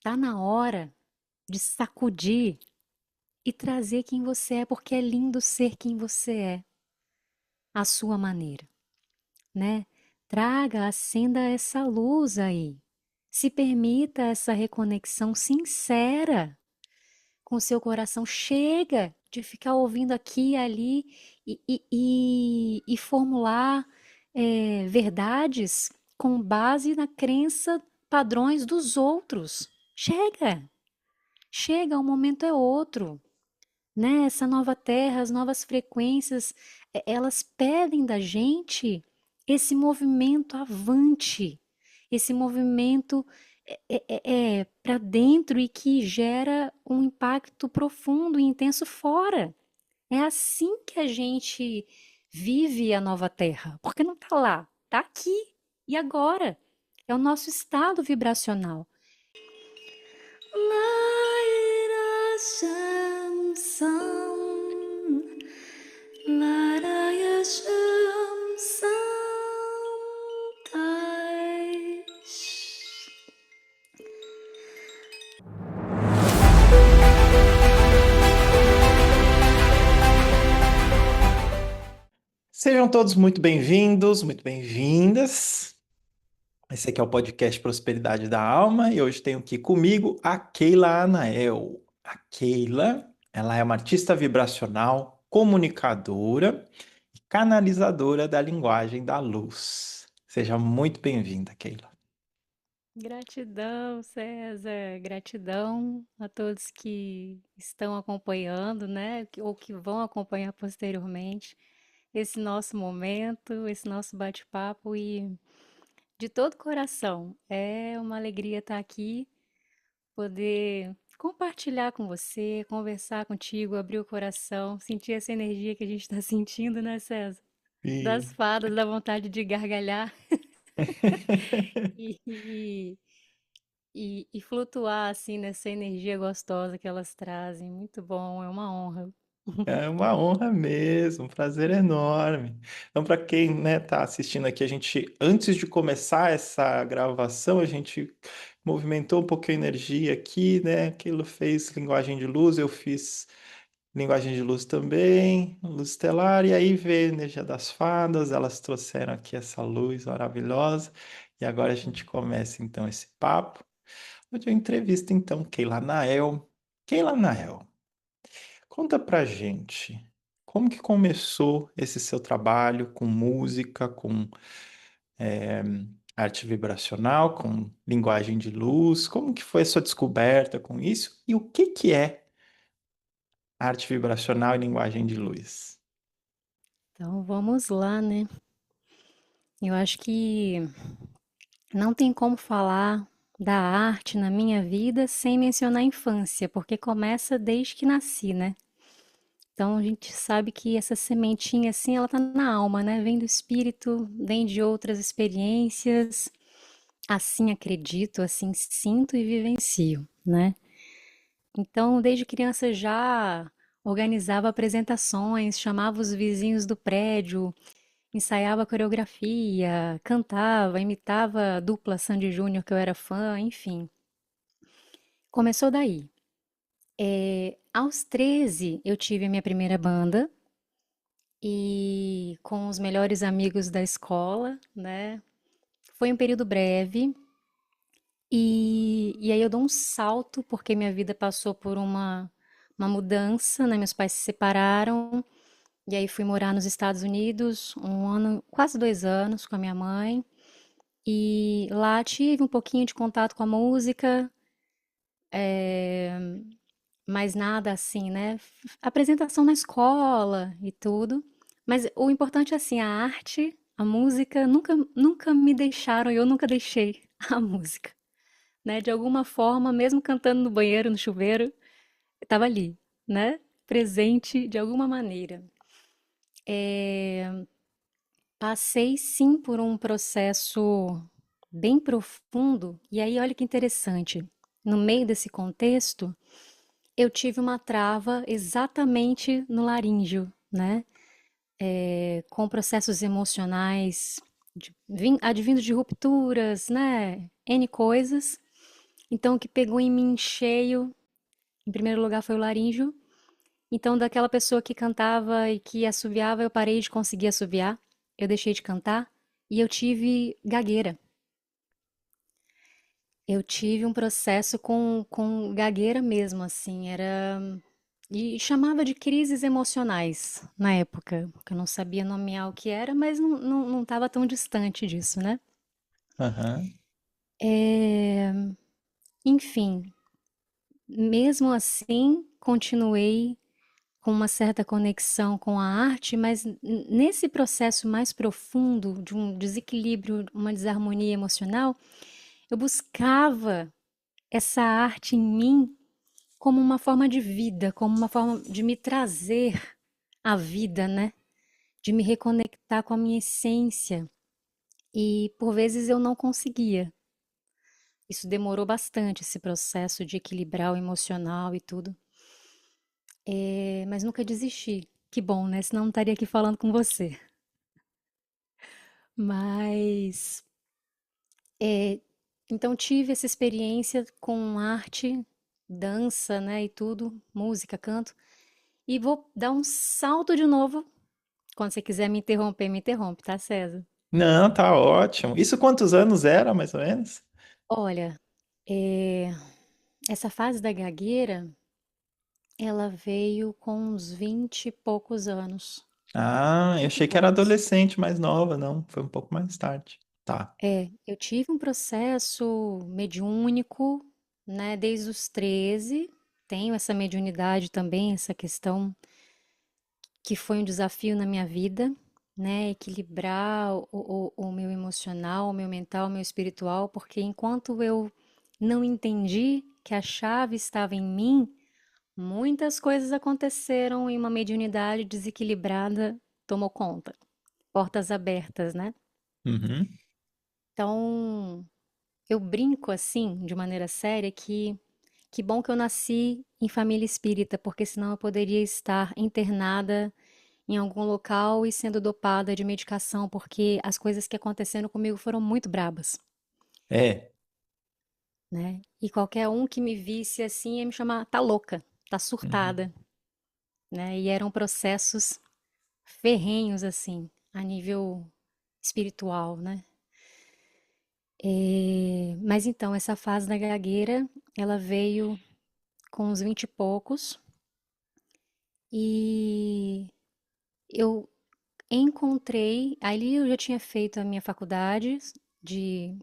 tá na hora de sacudir e trazer quem você é, porque é lindo ser quem você é, à sua maneira, né? Traga, acenda essa luz aí. Se permita essa reconexão sincera com o seu coração. Chega de ficar ouvindo aqui e ali e formular verdades com base na crença, padrões dos outros. Chega! Chega, o momento é outro, né? Essa nova terra, as novas frequências, elas pedem da gente esse movimento avante, esse movimento para dentro e que gera um impacto profundo e intenso fora. É assim que a gente vive a nova terra, porque não está lá, está aqui e agora. É o nosso estado vibracional. Light us some Laraya Sejam todos muito bem-vindos, muito bem-vindas. Esse aqui é o podcast Prosperidade da Alma e hoje tenho aqui comigo a Keila Anael. A Keila, ela é uma artista vibracional, comunicadora e canalizadora da linguagem da luz. Seja muito bem-vinda, Keila. Gratidão, César. Gratidão a todos que estão acompanhando, né? Ou que vão acompanhar posteriormente esse nosso momento, esse nosso bate-papo e de todo coração. É uma alegria estar aqui, poder compartilhar com você, conversar contigo, abrir o coração, sentir essa energia que a gente está sentindo, né, César? Das E... fadas, da vontade de gargalhar e, e, e flutuar assim nessa energia gostosa que elas trazem. Muito bom, é uma honra. É uma honra mesmo, um prazer enorme. Então, para quem, né, tá assistindo aqui, a gente, antes de começar essa gravação, a gente movimentou um pouquinho a energia aqui, né? Aquilo fez linguagem de luz, eu fiz linguagem de luz também, luz estelar, e aí veio a energia das fadas, elas trouxeram aqui essa luz maravilhosa, e agora a gente começa então esse papo. Hoje eu entrevisto então Keila Nael. Keila Nael. Conta pra gente, como que começou esse seu trabalho com música, com eh, arte vibracional, com linguagem de luz? Como que foi a sua descoberta com isso? E o que que é arte vibracional e linguagem de luz? Então vamos lá, né? Eu acho que não tem como falar da arte na minha vida sem mencionar a infância, porque começa desde que nasci, né? Então a gente sabe que essa sementinha assim, ela tá na alma, né? Vem do espírito, vem de outras experiências. Assim acredito, assim sinto e vivencio, né? Então, desde criança já organizava apresentações, chamava os vizinhos do prédio, ensaiava coreografia, cantava, imitava a dupla Sandy Júnior, que eu era fã, enfim. Começou daí. Aos 13, eu tive a minha primeira banda e com os melhores amigos da escola, né? Foi um período breve e aí eu dou um salto porque minha vida passou por uma mudança, né? Meus pais se separaram e aí fui morar nos Estados Unidos um ano, quase 2 anos com a minha mãe. E lá tive um pouquinho de contato com a música, mas nada assim, né? Apresentação na escola e tudo. Mas o importante é assim, a arte, a música nunca me deixaram e eu nunca deixei a música, né? De alguma forma, mesmo cantando no banheiro, no chuveiro, estava ali, né? Presente de alguma maneira. Passei sim por um processo bem profundo, e aí olha que interessante. No meio desse contexto, eu tive uma trava exatamente no laríngeo, né? Com processos emocionais advindos de rupturas, né? N coisas. Então, o que pegou em mim cheio, em primeiro lugar, foi o laríngeo. Então, daquela pessoa que cantava e que assoviava, eu parei de conseguir assoviar, eu deixei de cantar e eu tive gagueira. Eu tive um processo com gagueira mesmo, assim, era. E chamava de crises emocionais na época, que eu não sabia nomear o que era, mas não estava tão distante disso, né? Aham. É, enfim, mesmo assim, continuei com uma certa conexão com a arte, mas nesse processo mais profundo de um desequilíbrio, uma desarmonia emocional, eu buscava essa arte em mim como uma forma de vida, como uma forma de me trazer à vida, né? De me reconectar com a minha essência. E por vezes eu não conseguia. Isso demorou bastante, esse processo de equilibrar o emocional e tudo. Mas nunca desisti. Que bom, né? Senão não estaria aqui falando com você. Mas, é, então tive essa experiência com arte, dança, né, e tudo, música, canto, e vou dar um salto de novo. Quando você quiser me interrompe, tá, César? Não, tá ótimo. Isso quantos anos era, mais ou menos? Olha, é, essa fase da gagueira, ela veio com uns 20 e poucos anos. Ah, eu 20 e achei que era poucos. adolescente mais nova, não. Foi um pouco mais tarde. Tá. Eu tive um processo mediúnico, né, desde os 13. Tenho essa mediunidade também, essa questão que foi um desafio na minha vida, né, equilibrar o meu emocional, o meu mental, o meu espiritual, porque enquanto eu não entendi que a chave estava em mim, muitas coisas aconteceram e uma mediunidade desequilibrada tomou conta. Portas abertas, né? Uhum. Então, eu brinco assim, de maneira séria, que bom que eu nasci em família espírita, porque senão eu poderia estar internada em algum local e sendo dopada de medicação, porque as coisas que aconteceram comigo foram muito brabas, É. né? E qualquer um que me visse assim ia me chamar, tá louca, tá Uhum. surtada, né? E eram processos ferrenhos assim, a nível espiritual, né? Mas então, essa fase da gagueira, ela veio com uns 20 e poucos e eu encontrei, ali eu já tinha feito a minha faculdade de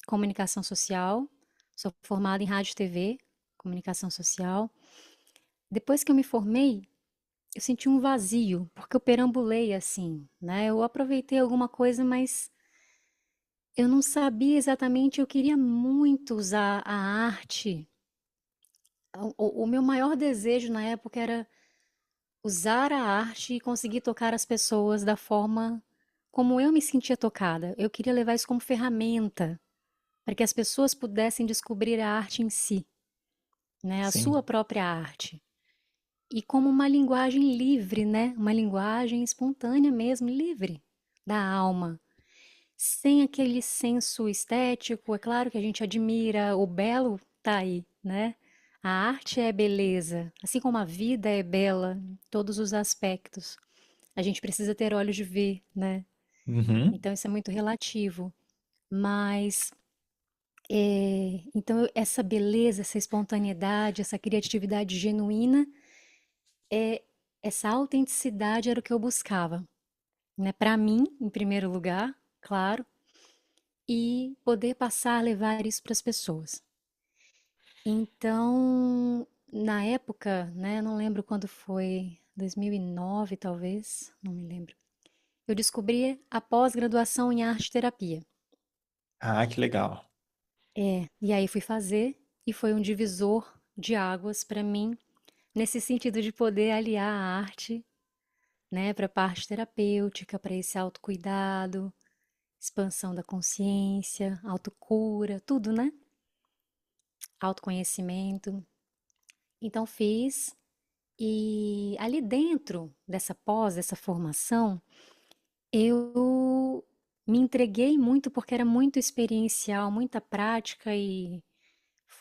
comunicação social, sou formada em rádio e TV, comunicação social. Depois que eu me formei, eu senti um vazio, porque eu perambulei assim, né? Eu aproveitei alguma coisa, mas eu não sabia exatamente, eu queria muito usar a arte. O meu maior desejo na época era usar a arte e conseguir tocar as pessoas da forma como eu me sentia tocada. Eu queria levar isso como ferramenta para que as pessoas pudessem descobrir a arte em si, né? A sua Sim. própria arte. E como uma linguagem livre, né? Uma linguagem espontânea mesmo, livre da alma, sem aquele senso estético. É claro que a gente admira, o belo tá aí, né? A arte é beleza, assim como a vida é bela em todos os aspectos. A gente precisa ter olhos de ver, né? Uhum. Então isso é muito relativo. Mas então essa beleza, essa espontaneidade, essa criatividade genuína, essa autenticidade era o que eu buscava, né? Para mim, em primeiro lugar, claro, e poder passar a levar isso para as pessoas. Então, na época, né, não lembro quando foi, 2009 talvez, não me lembro. Eu descobri a pós-graduação em arte terapia. Ah, que legal. E aí fui fazer e foi um divisor de águas para mim, nesse sentido de poder aliar a arte, né, para a parte terapêutica, para esse autocuidado, expansão da consciência, autocura, tudo, né? Autoconhecimento. Então fiz e ali dentro dessa pós, dessa formação, eu me entreguei muito porque era muito experiencial, muita prática e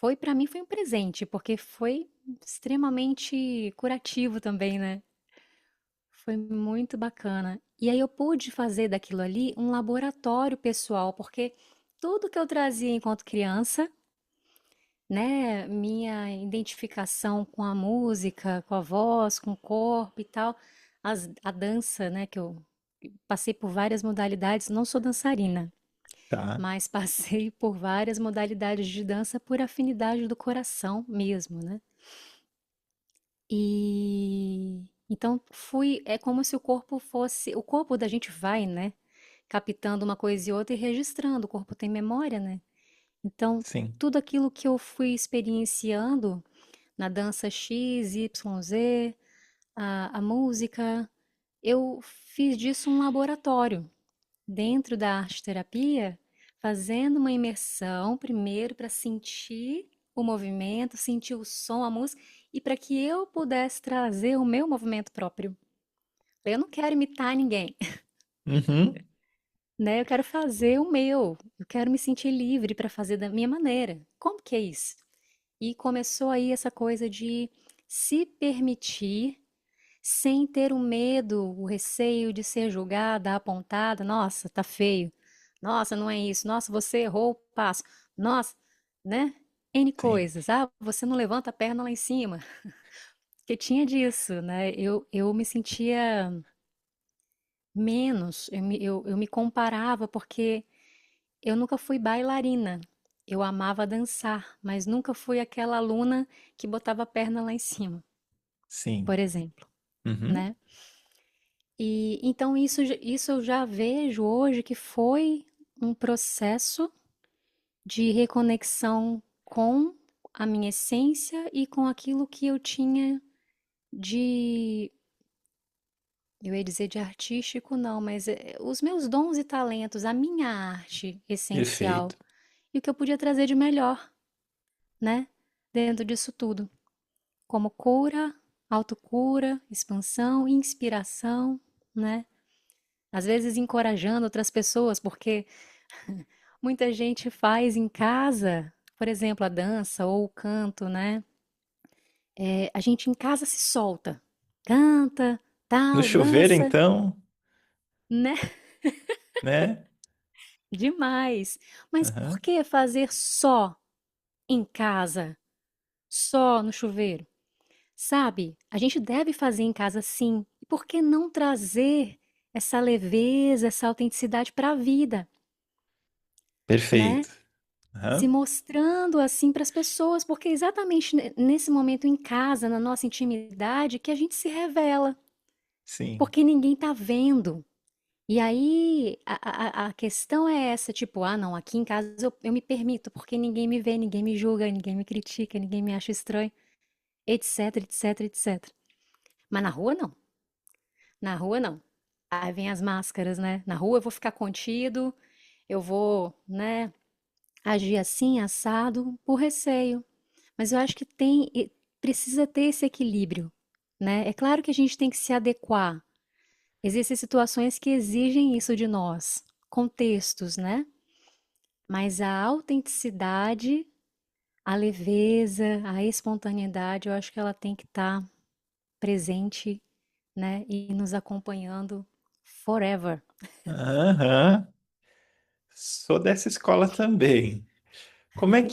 Foi para mim foi um presente, porque foi extremamente curativo também, né? Foi muito bacana. E aí eu pude fazer daquilo ali um laboratório pessoal, porque tudo que eu trazia enquanto criança, né, minha identificação com a música, com a voz, com o corpo e tal, a dança, né, que eu passei por várias modalidades, não sou dançarina, Tá. mas passei por várias modalidades de dança por afinidade do coração mesmo, né? E então é como se o corpo fosse, o corpo da gente vai, né, captando uma coisa e outra e registrando, o corpo tem memória, né? Então, Sim. tudo aquilo que eu fui experienciando na dança X, Y, Z, a música, eu fiz disso um laboratório dentro da arte terapia, fazendo uma imersão primeiro para sentir o movimento, sentir o som, a música, e para que eu pudesse trazer o meu movimento próprio. Eu não quero imitar ninguém, Uhum. né? Eu quero fazer o meu. Eu quero me sentir livre para fazer da minha maneira. Como que é isso? E começou aí essa coisa de se permitir sem ter o medo, o receio de ser julgada, apontada. Nossa, tá feio. Nossa, não é isso. Nossa, você errou o passo. Nossa, né? N Sim. coisas. Ah, você não levanta a perna lá em cima. Porque tinha disso, né? Eu me sentia menos, eu me comparava porque eu nunca fui bailarina. Eu amava dançar, mas nunca fui aquela aluna que botava a perna lá em cima, Sim. por exemplo, Uhum. né? E então isso eu já vejo hoje que foi um processo de reconexão com a minha essência e com aquilo que eu tinha de, eu ia dizer de artístico, não, mas os meus dons e talentos, a minha arte essencial Perfeito. e o que eu podia trazer de melhor, né? Dentro disso tudo, como cura, autocura, expansão, inspiração, né? Às vezes encorajando outras pessoas, porque muita gente faz em casa, por exemplo, a dança ou o canto, né? A gente em casa se solta, canta, No tal, chuveiro, dança, então, né? né? Demais. Mas por Aham. que fazer só em casa, só no chuveiro? Sabe? A gente deve fazer em casa sim. E por que não trazer essa leveza, essa autenticidade para a vida, né? Perfeito. Se Aham. mostrando assim para as pessoas, porque é exatamente nesse momento em casa, na nossa intimidade, que a gente se revela, Sim. porque ninguém tá vendo. E aí a questão é essa, tipo, ah, não, aqui em casa eu me permito, porque ninguém me vê, ninguém me julga, ninguém me critica, ninguém me acha estranho, etc, etc, etc. Mas na rua não. Na rua não. Aí vem as máscaras, né? Na rua eu vou ficar contido, eu vou, né, agir assim, assado, por receio. Mas eu acho que precisa ter esse equilíbrio, né? É claro que a gente tem que se adequar. Existem situações que exigem isso de nós, contextos, né? Mas a autenticidade, a leveza, a espontaneidade, eu acho que ela tem que estar presente, né? E nos acompanhando forever. Aham. Sou dessa escola também. Como é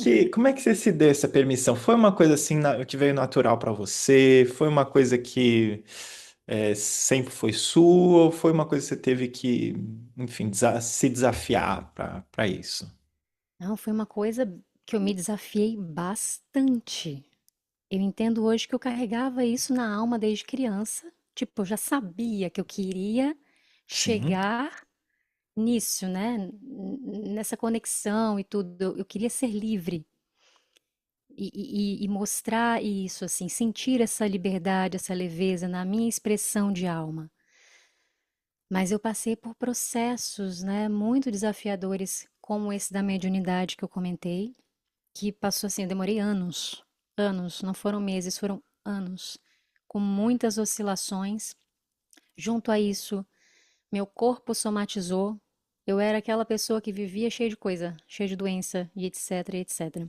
que você se deu essa permissão? Foi uma coisa assim que veio natural para você? Foi uma coisa que sempre foi sua? Ou foi uma coisa que você teve que, enfim, se desafiar para isso? Não, foi uma coisa que eu me desafiei bastante. Eu entendo hoje que eu carregava isso na alma desde criança. Tipo, eu já sabia que eu queria Sim. chegar nisso, né? Nessa conexão e tudo. Eu queria ser livre e mostrar isso, assim, sentir essa liberdade, essa leveza na minha expressão de alma. Mas eu passei por processos, né, muito desafiadores, como esse da mediunidade que eu comentei, que passou assim, eu demorei anos, anos, não foram meses, foram anos, com muitas oscilações. Junto a isso, meu corpo somatizou. Eu era aquela pessoa que vivia cheia de coisa, cheia de doença e etc, etc.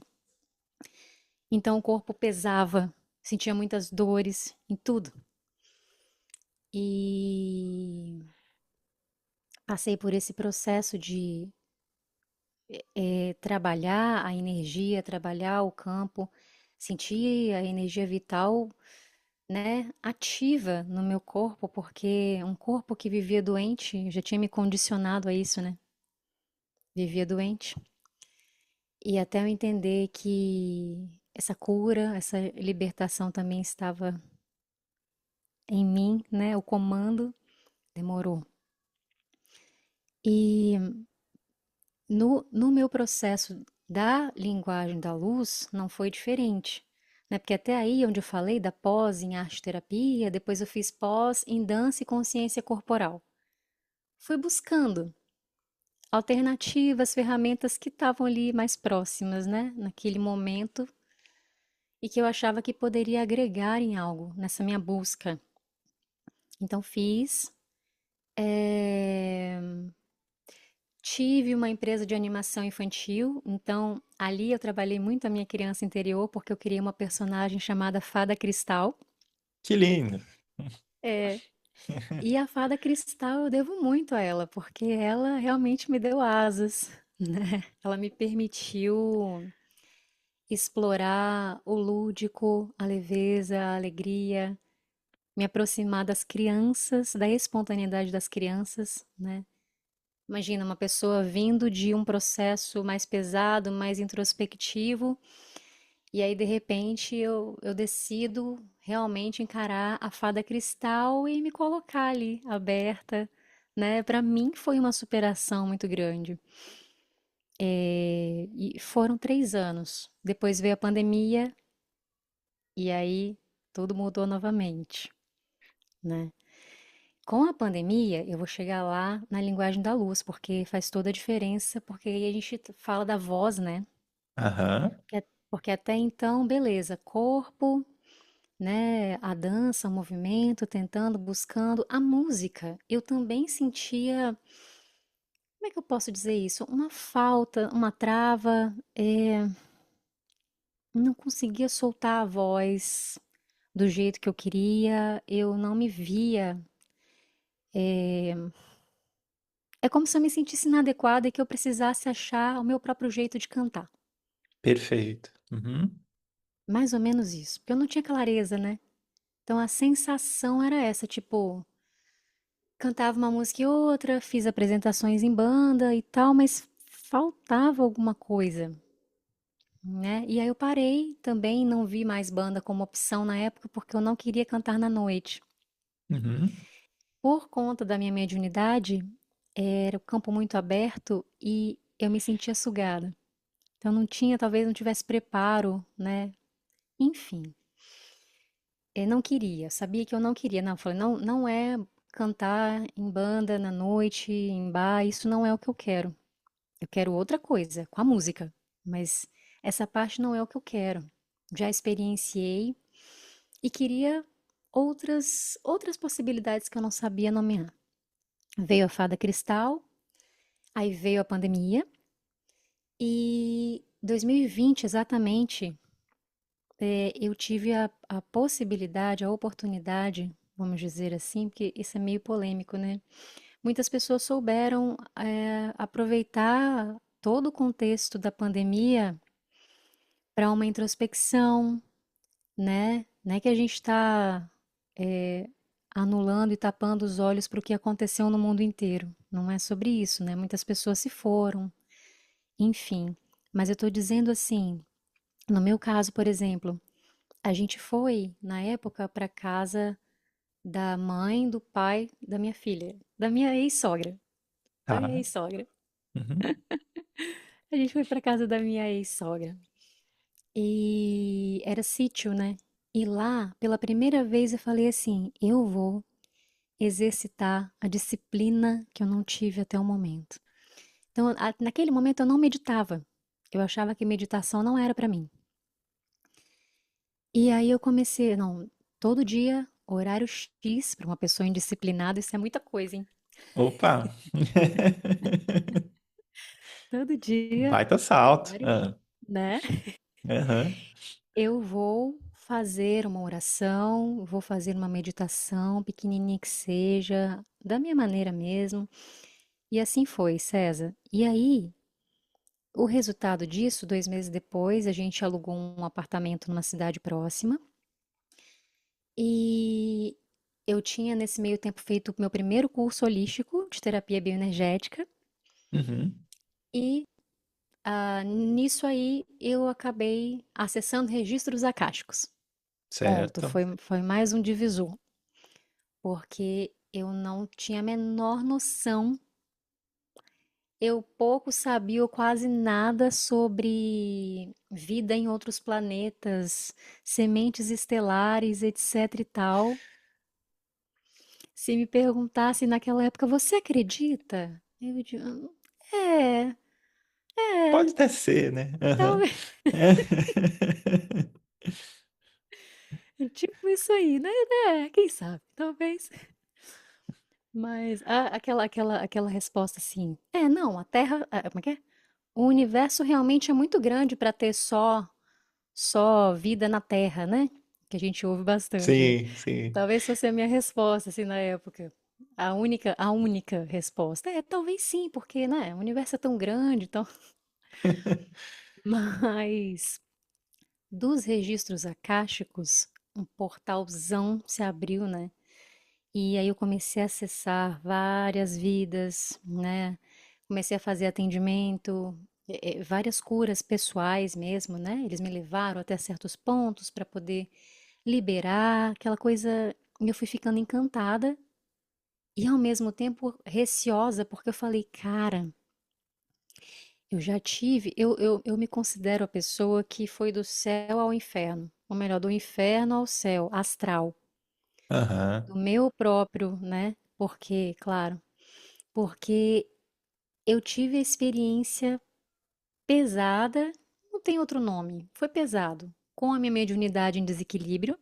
Então o corpo pesava, sentia muitas dores em tudo. E passei por esse processo de trabalhar a energia, trabalhar o campo, sentir a energia vital, né, ativa no meu corpo, porque um corpo que vivia doente já tinha me condicionado a isso, né? Vivia doente. E até eu entender que essa cura, essa libertação também estava em mim, né? O comando demorou. E no meu processo da linguagem da luz não foi diferente, né? Porque até aí, onde eu falei da pós em arte terapia, depois eu fiz pós em dança e consciência corporal. Fui buscando alternativas, ferramentas que estavam ali mais próximas, né? Naquele momento e que eu achava que poderia agregar em algo nessa minha busca. Então fiz. eh, Tive uma empresa de animação infantil, então ali eu trabalhei muito a minha criança interior, porque eu criei uma personagem chamada Fada Cristal. Que lindo. É. E a Fada Cristal eu devo muito a ela, porque ela realmente me deu asas, né? Ela me permitiu explorar o lúdico, a leveza, a alegria, me aproximar das crianças, da espontaneidade das crianças, né? Imagina uma pessoa vindo de um processo mais pesado, mais introspectivo, e aí de repente eu decido realmente encarar a fada cristal e me colocar ali, aberta, né? Para mim foi uma superação muito grande. E foram 3 anos. Depois veio a pandemia e aí tudo mudou novamente, né? Com a pandemia, eu vou chegar lá na linguagem da luz, porque faz toda a diferença, porque aí a gente fala da voz, né? Aham. Porque até então, beleza, corpo, né? A dança, o movimento, tentando, buscando. A música, eu também sentia, como é que eu posso dizer isso? Uma falta, uma trava, não conseguia soltar a voz do jeito que eu queria, eu não me via. É como se eu me sentisse inadequada e que eu precisasse achar o meu próprio jeito de cantar. Perfeito. Uhum. Mais ou menos isso, porque eu não tinha clareza, né? Então a sensação era essa, tipo, cantava uma música e outra, fiz apresentações em banda e tal, mas faltava alguma coisa, né? E aí eu parei também, não vi mais banda como opção na época, porque eu não queria cantar na noite. Uhum. Por conta da minha mediunidade, era o campo muito aberto e eu me sentia sugada. Então não tinha, talvez não tivesse preparo, né? Enfim, eu não queria, sabia que eu não queria. Não, eu falei, não, não é cantar em banda na noite, em bar, isso não é o que eu quero. Eu quero outra coisa, com a música, mas essa parte não é o que eu quero. Já experienciei e queria outras possibilidades que eu não sabia nomear. Veio a Fada Cristal, aí veio a pandemia e 2020 exatamente, eu tive a possibilidade, a oportunidade, vamos dizer assim, porque isso é meio polêmico, né? Muitas pessoas souberam, aproveitar todo o contexto da pandemia para uma introspecção, né? Não é que a gente está anulando e tapando os olhos para o que aconteceu no mundo inteiro. Não é sobre isso, né? Muitas pessoas se foram, enfim. Mas eu estou dizendo assim, no meu caso, por exemplo, a gente foi, na época, para casa da mãe, do pai da minha filha, da minha ex-sogra. Da minha Tá. ex-sogra. Uhum. A gente foi para casa da minha ex-sogra. E era sítio, né? E lá, pela primeira vez, eu falei assim: eu vou exercitar a disciplina que eu não tive até o momento. Então, naquele momento, eu não meditava. Eu achava que meditação não era para mim. E aí eu comecei, não, todo dia, horário X, para uma pessoa indisciplinada, isso é muita coisa, hein? Opa! Todo dia, Baita salto. horário, Ah. né? Aham. eu vou fazer uma oração, vou fazer uma meditação, pequenininha que seja, da minha maneira mesmo. E assim foi, César. E aí, o resultado disso, 2 meses depois, a gente alugou um apartamento numa cidade próxima. E eu tinha, nesse meio tempo, feito o meu primeiro curso holístico de terapia bioenergética. Uhum, E nisso aí eu acabei acessando registros acásticos. Ponto. certo. Foi mais um divisor, porque eu não tinha a menor noção. Eu pouco sabia ou quase nada sobre vida em outros planetas, sementes estelares, etc e tal. Se me perguntasse naquela época, você acredita? Eu digo, é, Pode até ser, né? Aham. talvez, É. tipo isso aí, né? Quem sabe, talvez. Mas aquela resposta assim, não, a Terra, como é que é? O universo realmente é muito grande para ter só vida na Terra, né? Que a gente ouve bastante, né? Sim, sim. Talvez fosse a minha resposta assim na época. A única resposta. Talvez sim, porque, né, o universo é tão grande, então. Mas dos registros akáshicos, um portalzão se abriu, né? E aí eu comecei a acessar várias vidas, né? Comecei a fazer atendimento, várias curas pessoais mesmo, né? Eles me levaram até certos pontos para poder liberar aquela coisa. E eu fui ficando encantada e ao mesmo tempo receosa, porque eu falei, cara, eu já tive, eu me considero a pessoa que foi do céu ao inferno, ou melhor, do inferno ao céu, astral, Aham. do meu próprio, né? Porque, claro, porque eu tive a experiência pesada, não tem outro nome, foi pesado, com a minha mediunidade em desequilíbrio,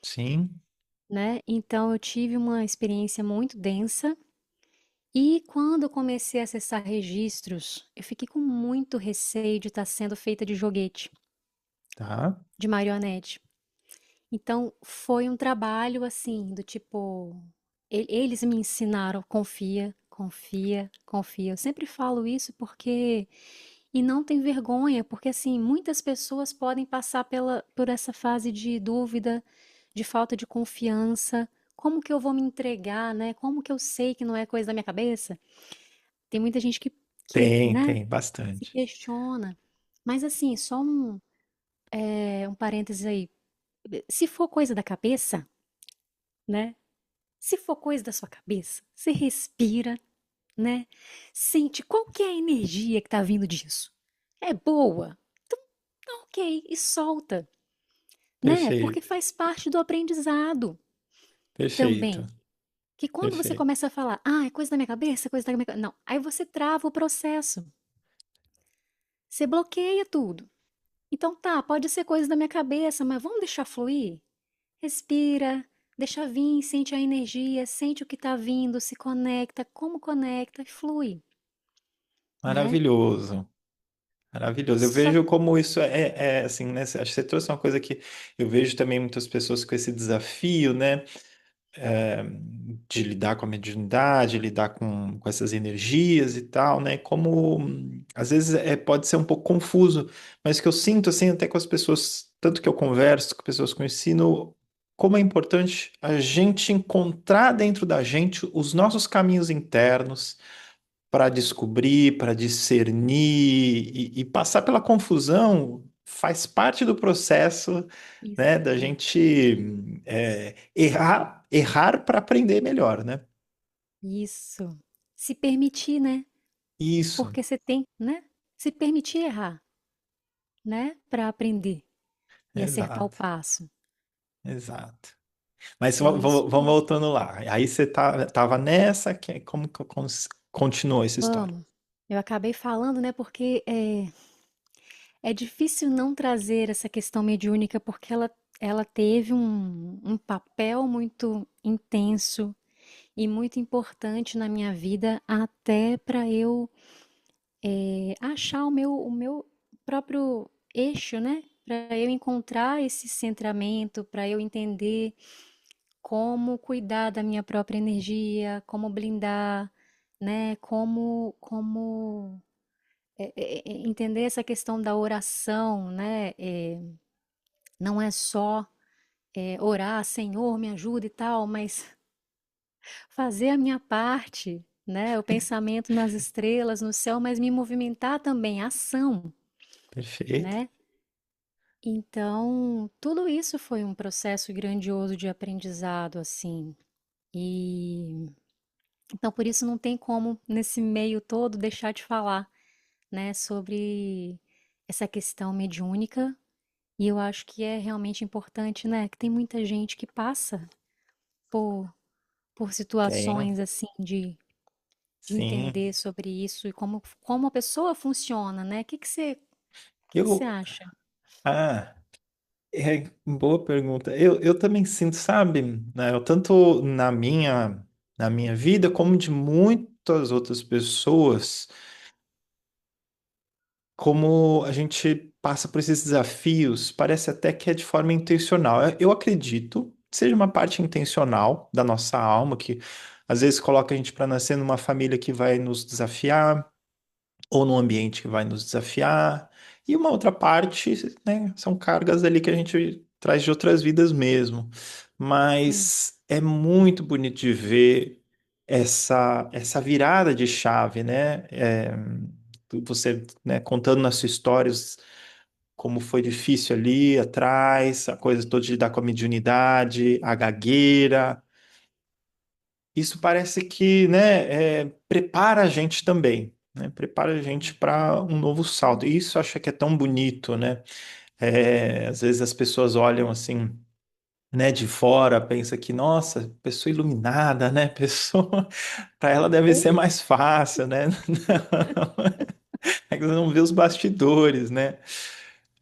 Sim, né? Então eu tive uma experiência muito densa. E quando eu comecei a acessar registros, eu fiquei com muito receio de estar sendo feita de joguete, tá. de marionete. Então, foi um trabalho assim, do tipo, eles me ensinaram, confia, confia, confia. Eu sempre falo isso porque e não tem vergonha, porque assim, muitas pessoas podem passar por essa fase de dúvida, de falta de confiança. Como que eu vou me entregar, né? Como que eu sei que não é coisa da minha cabeça? Tem muita gente que, Tem, né, tem, se bastante. questiona. Mas assim, só um parênteses aí. Se for coisa da cabeça, né? Se for coisa da sua cabeça, você respira, né? Sente qual que é a energia que tá vindo disso. É boa? Então, tá ok, e solta, né? Porque Perfeito, faz parte do aprendizado perfeito, também. Que quando você perfeito. começa a falar, é coisa da minha cabeça, é coisa da minha cabeça. Não, aí você trava o processo. Você bloqueia tudo. Então tá, pode ser coisa da minha cabeça, mas vamos deixar fluir? Respira, deixa vir, sente a energia, sente o que tá vindo, se conecta, como conecta e flui, né? Maravilhoso. Maravilhoso. Eu Só vejo como isso assim, né? Acho que você trouxe uma coisa que eu vejo também muitas pessoas com esse desafio, né? é, de lidar com a mediunidade, lidar com essas energias e tal, né? Como às vezes pode ser um pouco confuso, mas que eu sinto assim até com as pessoas, tanto que eu converso com pessoas que eu ensino, como é importante a gente encontrar dentro da gente os nossos caminhos internos para descobrir, para discernir e passar pela confusão faz parte do processo, né, da isso, gente errar para aprender melhor, né? isso. Se permitir, né? Isso, Porque você tem, né? Se permitir errar, né? Para aprender e acertar o exato, passo. exato. Mas É isso vamos aí. voltando lá. Aí você tava nessa, como que continuou essa história? Vamos. Eu acabei falando, né? Porque é difícil não trazer essa questão mediúnica porque ela teve um papel muito intenso e muito importante na minha vida até para eu achar o meu próprio eixo, né? para eu encontrar esse centramento, para eu entender como cuidar da minha própria energia, como blindar, né? Entender essa questão da oração, né? Não é só orar, Senhor, me ajuda e tal, mas fazer a minha parte, né? O pensamento nas estrelas, no céu, mas me movimentar também, ação, Perfeito. né? Então, tudo isso foi um processo grandioso de aprendizado, assim. E então, por isso não tem como, nesse meio todo, deixar de falar, né, sobre essa questão mediúnica. E eu acho que é realmente importante, né, que tem muita gente que passa por, por Tem, situações assim de sim. entender sobre isso e como a pessoa funciona, né? O que que você Eu, acha? ah, é boa pergunta. Eu também sinto, sabe, né, eu tanto na minha vida como de muitas outras pessoas, como a gente passa por esses desafios, parece até que é de forma intencional. Eu acredito que seja uma parte intencional da nossa alma, que às vezes coloca a gente para nascer numa família que vai nos desafiar, ou num ambiente que vai nos desafiar. E uma outra parte, né, são cargas ali que a gente traz de outras vidas mesmo. Sim, Mas é muito bonito de ver essa virada de chave, né? Você, né, contando nas suas histórias como foi difícil ali atrás, a coisa toda de lidar com a mediunidade, a gagueira. Isso parece que, né, prepara a gente também, né? Prepara a gente para um novo salto. E isso eu acho que é tão bonito, né? Às vezes as pessoas olham assim, né, de fora, pensa que, nossa, pessoa iluminada, né? Pessoa, para ela deve ser Ou mais fácil, né? É que você não vê os bastidores, né?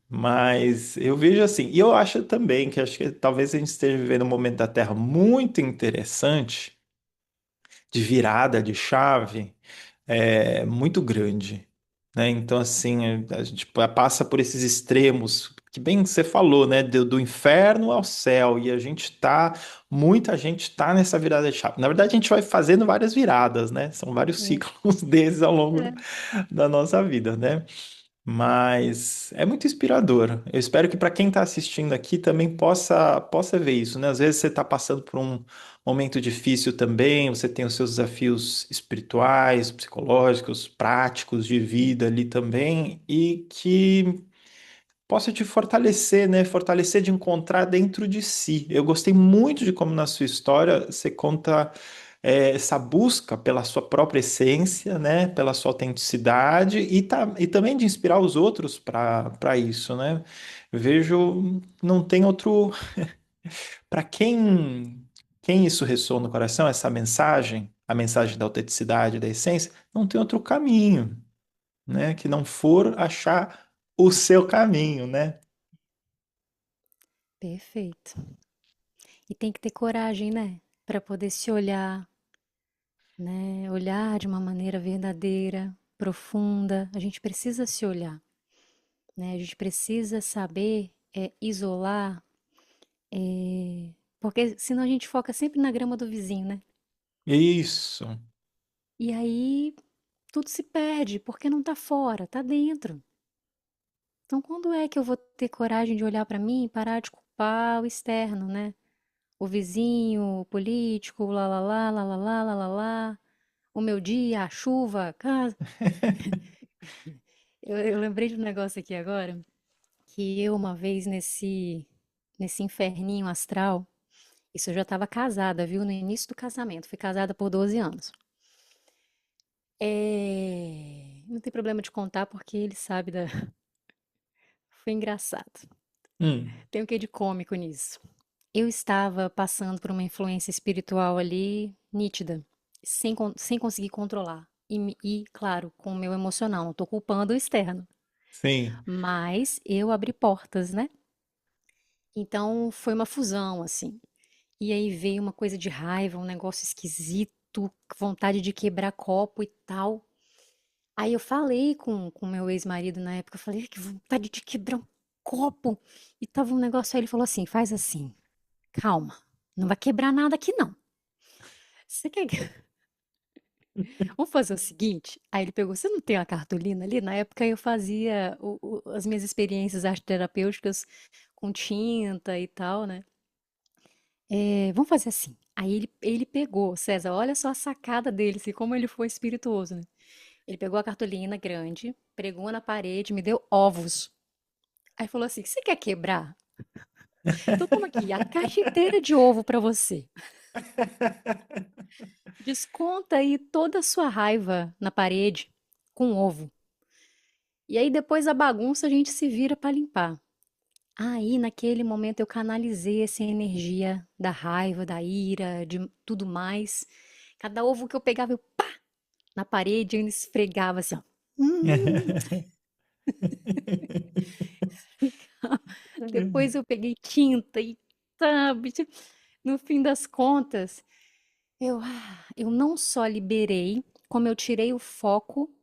Mas eu vejo assim, e eu acho também que acho que talvez a gente esteja vivendo um momento da Terra muito interessante de virada de chave muito grande, né? Então, assim, a gente passa por esses extremos, que bem você falou, né? Do inferno ao céu, e muita gente tá nessa virada de chave. Na verdade, a gente vai fazendo várias viradas, né? São vários é, ciclos desses ao longo é, da nossa vida, né? Mas é muito inspirador. Eu espero que para quem está assistindo aqui também possa ver isso, né? Às vezes você está passando por um momento difícil também, você tem os seus desafios espirituais, psicológicos, práticos de vida ali também, e que possa te fortalecer, né? Fortalecer de encontrar dentro de si. Eu gostei muito de como na sua história você conta essa busca pela sua própria essência, né? Pela sua autenticidade e também de inspirar os outros para isso, né? Vejo, não tem outro. Para quem isso ressoa no coração, essa mensagem, a mensagem da autenticidade, da essência, não tem outro caminho, né? Que não for achar o seu caminho, né? perfeito. E tem que ter coragem, né? Para poder se olhar, né? Olhar de uma maneira verdadeira, profunda. A gente precisa se olhar, né? A gente precisa saber isolar, porque senão a gente foca sempre na grama do vizinho, né? Isso. E aí tudo se perde, porque não tá fora, tá dentro. Então, quando é que eu vou ter coragem de olhar para mim e parar de culpar o externo, né? O vizinho, o político, lá lá lá, lá lá lá, lá lá lá, o meu dia, a chuva, a casa. Eu lembrei de um negócio aqui agora, que eu uma vez nesse inferninho astral, isso eu já estava casada, viu? No início do casamento, fui casada por 12 anos. Não tem problema de contar porque ele sabe da. Foi engraçado. Hum, Tem o que de cômico nisso. Eu estava passando por uma influência espiritual ali nítida, sem conseguir controlar. E, claro, com o meu emocional, não estou culpando o externo. sim. Mas eu abri portas, né? Então foi uma fusão, assim. E aí veio uma coisa de raiva, um negócio esquisito, vontade de quebrar copo e tal. Aí eu falei com meu ex-marido na época, eu falei, "Ai, que vontade de quebrar um copo e tava um negócio aí, ele falou assim: "Faz assim, calma, não vai quebrar nada aqui não. Você quer Vamos fazer o seguinte?" Aí ele pegou: "Você não tem uma cartolina ali?" Na época eu fazia as minhas experiências arteterapêuticas com tinta e tal, né? Vamos fazer assim. Aí ele pegou, César, olha só a sacada dele, assim, como ele foi espirituoso, né? Ele pegou a cartolina grande, pregou na parede, me deu ovos. Aí falou assim: "Você quer quebrar? Então toma aqui, a caixa inteira de ovo pra você. Desconta aí toda a sua raiva na parede com ovo. E aí depois a bagunça a gente se vira pra limpar." Aí, naquele momento, eu canalizei essa energia da raiva, da ira, de tudo mais. Cada ovo que eu pegava, eu pá, na parede, eu ainda esfregava assim, ó. Hum. Depois eu peguei tinta e, sabe, no fim das contas, eu não só liberei, como eu tirei o foco,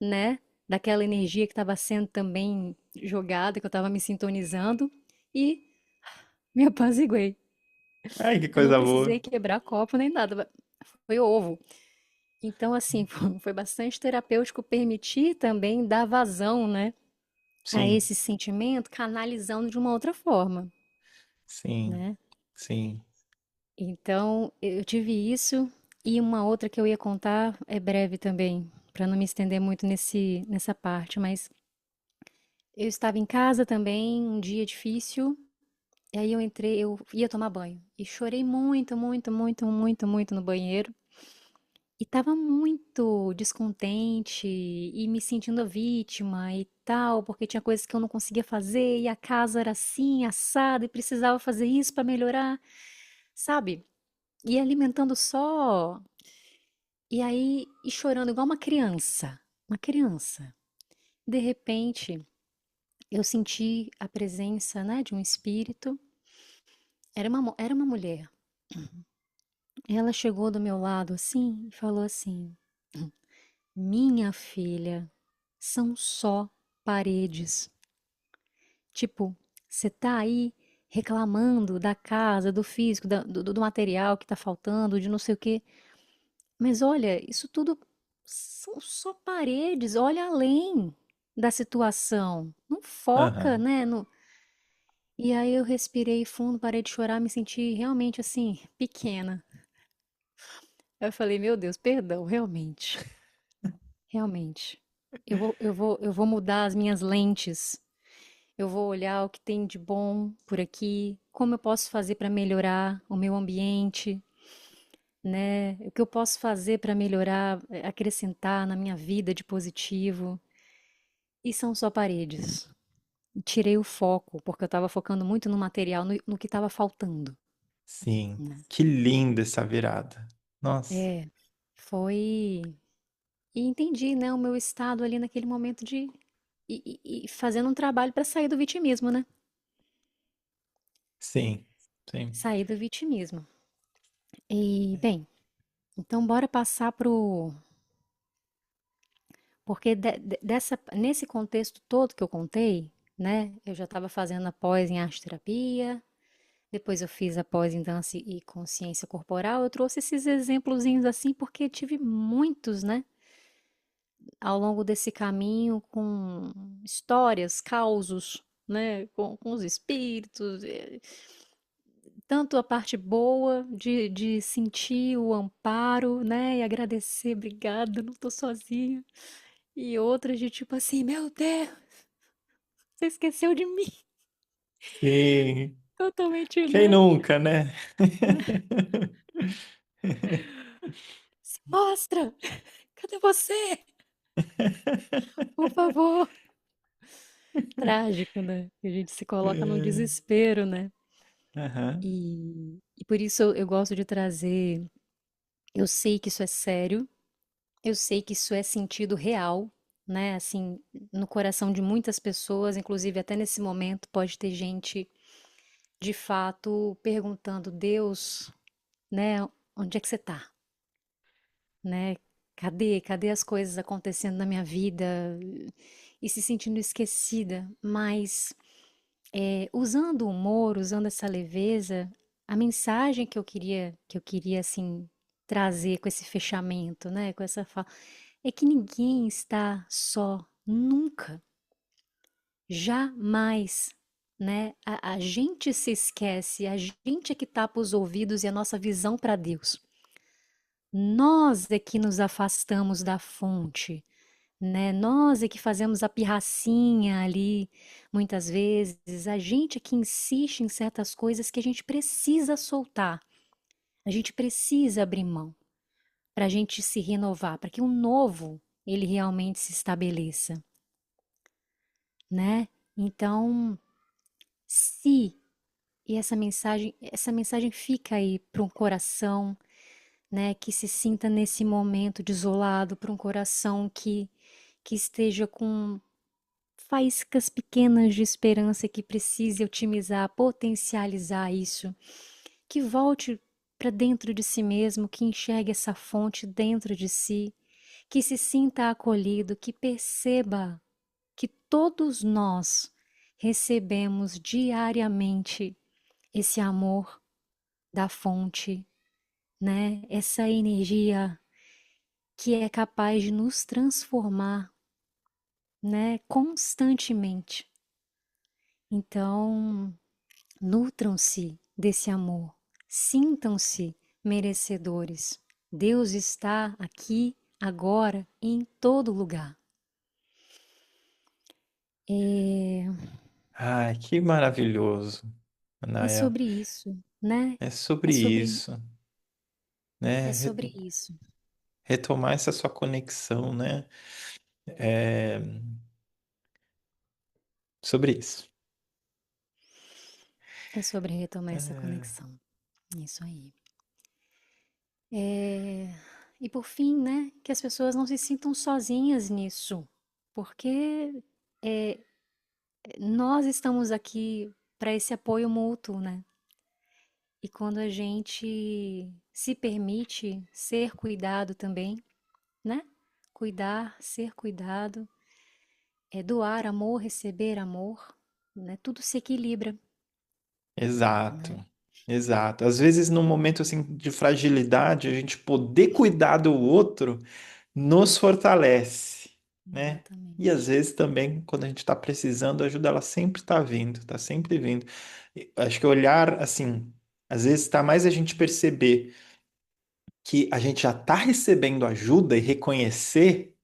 né, daquela energia que estava sendo também jogada, que eu estava me sintonizando, e me apaziguei. Ai, que E não coisa precisei boa. quebrar copo nem nada, foi ovo. Então, assim, foi bastante terapêutico permitir também dar vazão, né, a Sim, esse sentimento, canalizando de uma outra forma, sim, né? sim. Então, eu tive isso e uma outra que eu ia contar é breve também, para não me estender muito nessa parte, mas eu estava em casa também, um dia difícil, e aí eu entrei, eu ia tomar banho e chorei muito, muito, muito, muito, muito no banheiro. E estava muito descontente e me sentindo a vítima e tal, porque tinha coisas que eu não conseguia fazer e a casa era assim, assada, e precisava fazer isso para melhorar, sabe? E alimentando só. E aí, e chorando igual uma criança. Uma criança. De repente, eu senti a presença, né, de um espírito. Era uma mulher. Ela chegou do meu lado assim e falou assim: "Minha filha, são só paredes. Tipo, você tá aí reclamando da casa, do físico, do material que tá faltando, de não sei o quê. Mas olha, isso tudo são só paredes. Olha além da situação. Não foca, Aham. né? E aí eu respirei fundo, parei de chorar, me senti realmente assim, pequena. Eu falei, meu Deus, perdão, realmente. Realmente. Eu vou mudar as minhas lentes. Eu vou olhar o que tem de bom por aqui, como eu posso fazer para melhorar o meu ambiente, né? O que eu posso fazer para melhorar, acrescentar na minha vida de positivo. E são só paredes. Tirei o foco, porque eu estava focando muito no material, no que estava faltando, Sim. né? Que linda essa virada. Nossa. É, foi. E entendi, né, o meu estado ali naquele momento de. E fazendo um trabalho para sair do vitimismo, né? Sim, sim. Sair do vitimismo. E, bem, então bora passar pro. Porque nesse contexto todo que eu contei, né? Eu já estava fazendo a pós em arte terapia, depois eu fiz a pós em dança e consciência corporal. Eu trouxe esses exemplozinhos assim porque tive muitos, né? Ao longo desse caminho com histórias, causos, né? Com os espíritos. Tanto a parte boa de sentir o amparo, né? E agradecer, obrigada, não tô sozinha. E outras de tipo assim, meu Deus, você esqueceu de mim. Sim. Totalmente, Quem né? nunca, né? Se mostra! Cadê você? Por favor. Trágico, né? A gente se coloca num É. desespero, né? Aham. E por isso eu gosto de trazer. Eu sei que isso é sério, eu sei que isso é sentido real, né? Assim, no coração de muitas pessoas, inclusive até nesse momento, pode ter gente de fato perguntando: Deus, né? Onde é que você tá? Né? Cadê as coisas acontecendo na minha vida? E se sentindo esquecida, mas Usando o humor, usando essa leveza, a mensagem que eu queria assim trazer com esse fechamento, né, com essa fala, é que ninguém está só, nunca, jamais, né? A gente se esquece, a gente é que tapa os ouvidos e a nossa visão para Deus. Nós é que nos afastamos da fonte, né? Nós é que fazemos a pirracinha ali, muitas vezes. A gente é que insiste em certas coisas que a gente precisa soltar. A gente precisa abrir mão para a gente se renovar, para que o novo ele realmente se estabeleça, né? Então, se e essa mensagem fica aí para um coração, né, que se sinta nesse momento desolado, para um coração que esteja com faíscas pequenas de esperança que precise otimizar, potencializar isso, que volte para dentro de si mesmo, que enxergue essa fonte dentro de si, que se sinta acolhido, que perceba que todos nós recebemos diariamente esse amor da fonte, né? Essa energia que é capaz de nos transformar, né, constantemente. Então, nutram-se desse amor, sintam-se merecedores. Deus está aqui, agora, em todo lugar. É, Ai, que maravilhoso, é Anael. sobre isso, né? É É sobre sobre, isso, né? é sobre isso, Retomar essa sua conexão, né? É sobre isso. é sobre retomar essa É, conexão. Isso aí. É, e por fim, né, que as pessoas não se sintam sozinhas nisso, porque nós estamos aqui para esse apoio mútuo, né? E quando a gente se permite ser cuidado também, né? Cuidar, ser cuidado, doar amor, receber amor, né? Tudo se equilibra, exato, né? exato. Às vezes, num momento assim de fragilidade, a gente poder cuidar do outro nos fortalece, né? E às Exatamente. vezes também, quando a gente está precisando, a ajuda ela sempre está vindo, está sempre vindo. E acho que olhar assim, às vezes está mais a gente perceber que a gente já está recebendo ajuda e reconhecer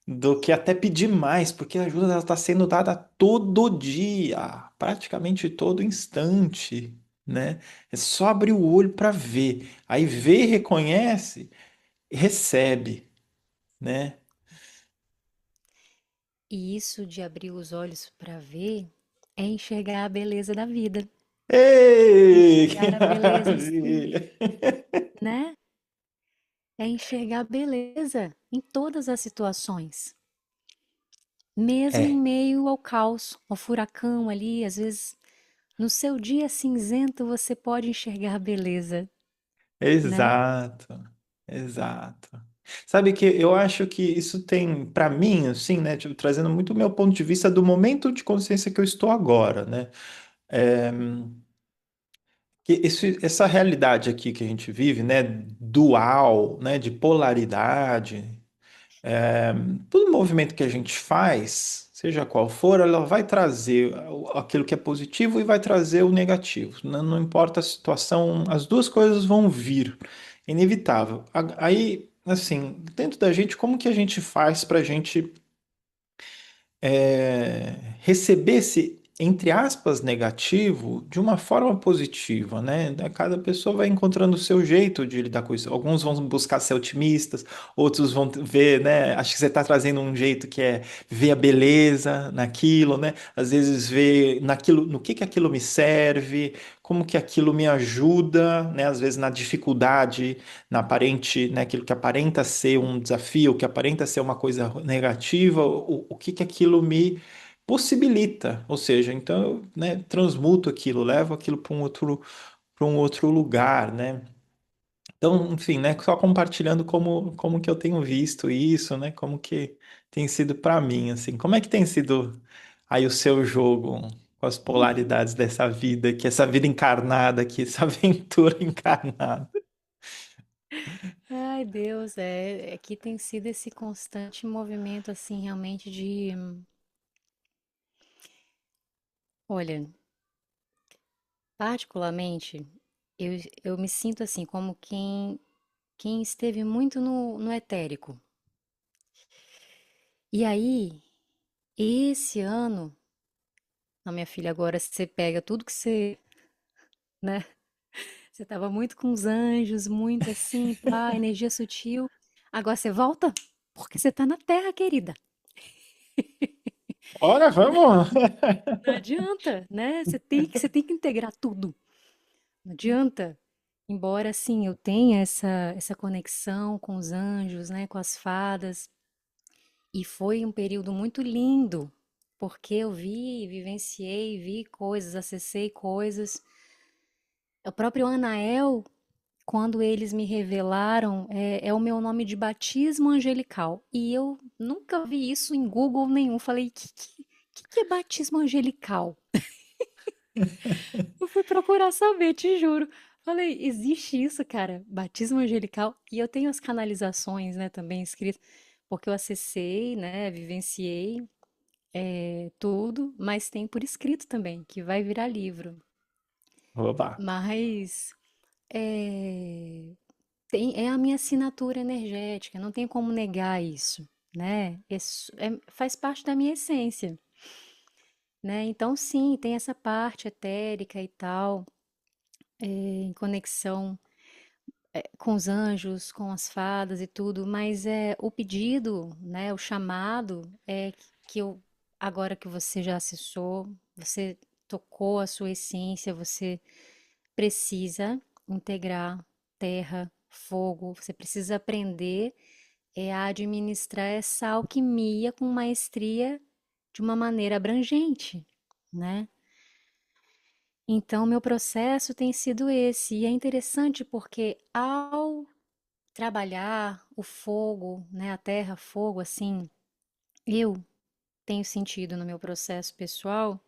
do que até pedir mais, porque a ajuda está sendo dada todo dia, praticamente todo instante, né? É só abrir o olho para ver. Aí vê, reconhece, recebe, né? E isso de abrir os olhos para ver é enxergar a beleza da vida, Ei, que enxergar a beleza assim, maravilha! né? É enxergar a beleza em todas as situações. Mesmo em É, meio ao caos, ao furacão ali, às vezes no seu dia cinzento você pode enxergar a beleza, né? exato, exato. Sabe que eu acho que isso tem, para mim, assim, né, tipo, trazendo muito o meu ponto de vista do momento de consciência que eu estou agora, né? É, que essa realidade aqui que a gente vive, né, dual, né, de polaridade, todo movimento que a gente faz, seja qual for, ela vai trazer aquilo que é positivo e vai trazer o negativo. Não importa a situação, as duas coisas vão vir, inevitável. Aí, assim, dentro da gente, como que a gente faz para a gente receber esse, entre aspas, negativo de uma forma positiva, né? Cada pessoa vai encontrando o seu jeito de lidar com isso. Alguns vão buscar ser otimistas, outros vão ver, né? Acho que você está trazendo um jeito que é ver a beleza naquilo, né? Às vezes ver naquilo, no que aquilo me serve, como que aquilo me ajuda, né? Às vezes na dificuldade, na aparente, né? Aquilo que aparenta ser um desafio, que aparenta ser uma coisa negativa, o que que aquilo me possibilita, ou seja, então eu, né, transmuto aquilo, levo aquilo para um outro lugar, né? Então, enfim, né, só compartilhando como que eu tenho visto isso, né? Como que tem sido para mim, assim. Como é que tem sido aí o seu jogo? com as polaridades dessa vida, que essa vida encarnada aqui, essa aventura encarnada. Ai, Deus, é que tem sido esse constante movimento, assim, realmente de, olha, particularmente, eu, eu me sinto assim, como quem esteve muito no etérico. E aí, esse ano, a minha filha, agora você pega tudo que você, né? Você tava muito com os anjos, muito assim, pá, energia sutil. Agora você volta porque você tá na Terra, querida. Ora, vamos! Não adianta, né? Você tem que integrar tudo. Não adianta. Embora, assim, eu tenha essa conexão com os anjos, né, com as fadas, e foi um período muito lindo, porque eu vi, vivenciei, vi coisas, acessei coisas. O próprio Anael, quando eles me revelaram, é o meu nome de batismo angelical. E eu nunca vi isso em Google nenhum. Falei, que é batismo angelical? Eu fui procurar saber, te juro. Falei, existe isso, cara? Batismo angelical. E eu tenho as canalizações, né, também escritas, porque eu acessei, né, vivenciei tudo, mas tem por escrito também, que vai virar livro. Oba! Mas é a minha assinatura energética, não tem como negar isso, né? Faz parte da minha essência, né? Então, sim, tem essa parte etérica e tal, em conexão com os anjos, com as fadas e tudo, mas o pedido, né, o chamado é que eu, agora que você já acessou, você tocou a sua essência, você precisa integrar terra, fogo, você precisa aprender a administrar essa alquimia com maestria de uma maneira abrangente, né? Então, meu processo tem sido esse, e é interessante porque ao trabalhar o fogo, né, a terra, fogo, assim, eu tenho sentido no meu processo pessoal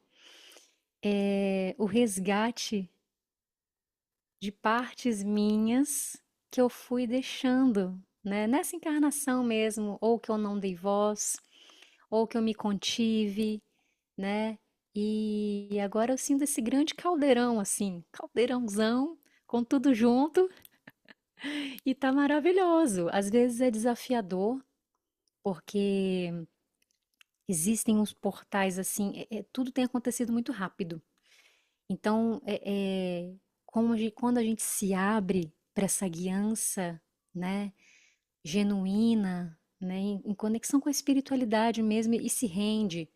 o resgate de partes minhas que eu fui deixando, né, nessa encarnação mesmo, ou que eu não dei voz, ou que eu me contive, né? E agora eu sinto esse grande caldeirão, assim, caldeirãozão, com tudo junto, e tá maravilhoso. Às vezes é desafiador, porque existem uns portais assim, tudo tem acontecido muito rápido. Então, quando a gente se abre para essa guiança, né, genuína, né, em conexão com a espiritualidade mesmo e se rende.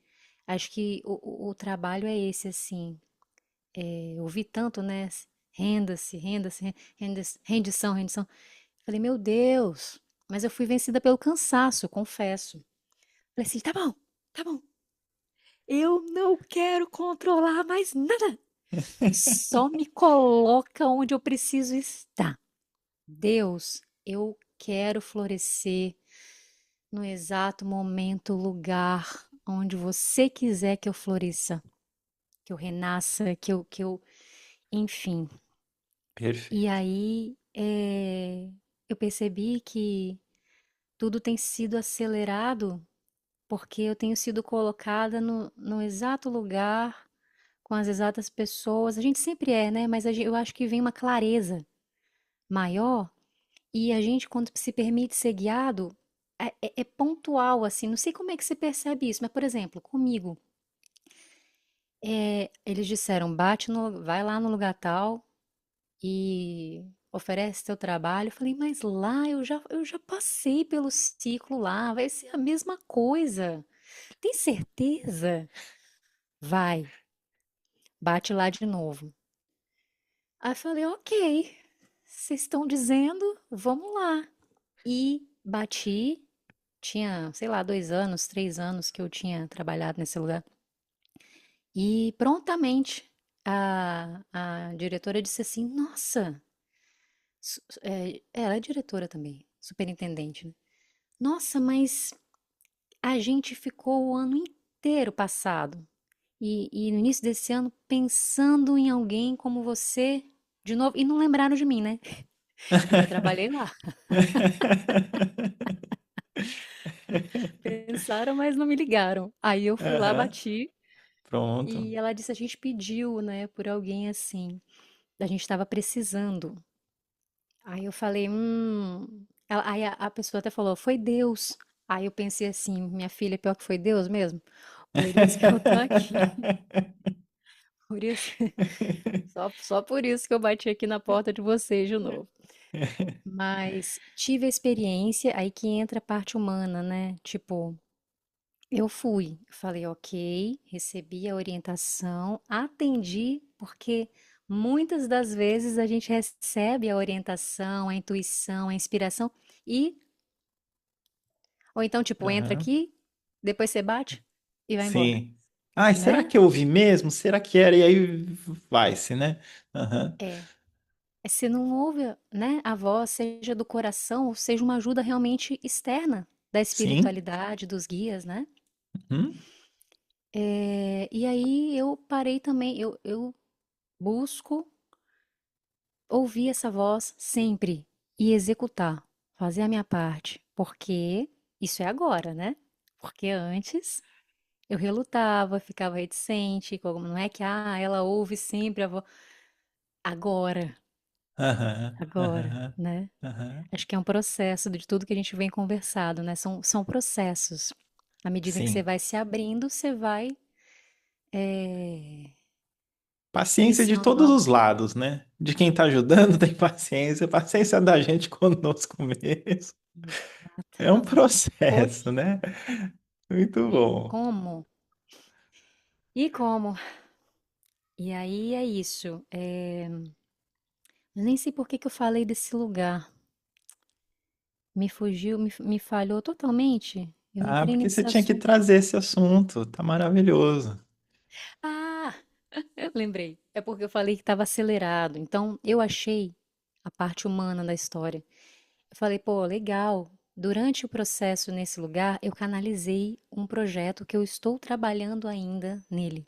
Acho que o trabalho é esse, assim. Eu ouvi tanto, né? Renda-se, renda-se, renda-se, rendição, rendição. Falei, meu Deus, mas eu fui vencida pelo cansaço, confesso. Falei assim, tá bom, tá bom. Eu não quero controlar mais nada. Só me coloca onde eu preciso estar. Deus, eu quero florescer no exato momento, lugar onde você quiser que eu floresça, que eu renasça, enfim. E Perfeito. aí eu percebi que tudo tem sido acelerado porque eu tenho sido colocada no exato lugar, com as exatas pessoas. A gente sempre é, né? Mas eu acho que vem uma clareza maior e a gente, quando se permite ser guiado, é pontual, assim. Não sei como é que você percebe isso, mas, por exemplo, comigo, eles disseram, vai lá no lugar tal e oferece teu trabalho. Eu falei, mas lá eu já passei pelo ciclo lá, vai ser a mesma coisa. Tem certeza? Vai, bate lá de novo. Aí eu falei, ok, vocês estão dizendo, vamos lá. E bati, tinha, sei lá, 2 anos, 3 anos que eu tinha trabalhado nesse lugar. E prontamente a diretora disse assim: Nossa, ela é diretora também, superintendente, né? Nossa, mas a gente ficou o ano inteiro passado e no início desse ano pensando em alguém como você de novo e não lembraram de mim, né? Porque eu trabalhei lá. Pensaram, mas não me ligaram. Aí eu fui lá, Aham, bati pronto. e ela disse: a gente pediu, né, por alguém assim. A gente estava precisando. Aí eu falei: Aí a pessoa até falou: foi Deus. Aí eu pensei assim: minha filha, pior que foi Deus mesmo? Por isso que eu tô aqui. Por isso, só por isso que eu bati aqui na porta de vocês de novo. Mas tive a experiência, aí que entra a parte humana, né? Tipo, eu fui, falei, ok, recebi a orientação, atendi, porque muitas das vezes a gente recebe a orientação, a intuição, a inspiração, e, ou então, tipo, entra Aham, aqui, depois você bate e vai embora, sim. Ai, será né? que eu ouvi mesmo? Será que era? E aí vai-se, né? Aham, É. Se não ouve, né, a voz, seja do coração, ou seja uma ajuda realmente externa da sim. espiritualidade, dos guias, né? Uhum. E aí eu parei também, eu busco ouvir essa voz sempre e executar, fazer a minha parte, porque isso é agora, né? Porque antes eu relutava, ficava reticente, não é que ela ouve sempre a voz. Agora, Aham, agora, aham, né? aham. Acho que é um processo de tudo que a gente vem conversado, né? São processos. À medida que você Sim. vai se abrindo, você vai é, Paciência de iniciando todos novos. os lados, né? De quem tá ajudando tem paciência, paciência da gente conosco mesmo. É um Exatamente. processo, Poxa, né? Muito e bom. como? E como? E aí é isso. Eu nem sei por que que eu falei desse lugar. Me fugiu, me falhou totalmente. Eu Ah, entrei porque você nesse tinha que assunto. trazer esse assunto. Tá maravilhoso. Ah, eu lembrei. É porque eu falei que estava acelerado. Então, eu achei a parte humana da história. Eu falei, pô, legal. Durante o processo nesse lugar, eu canalizei um projeto que eu estou trabalhando ainda nele,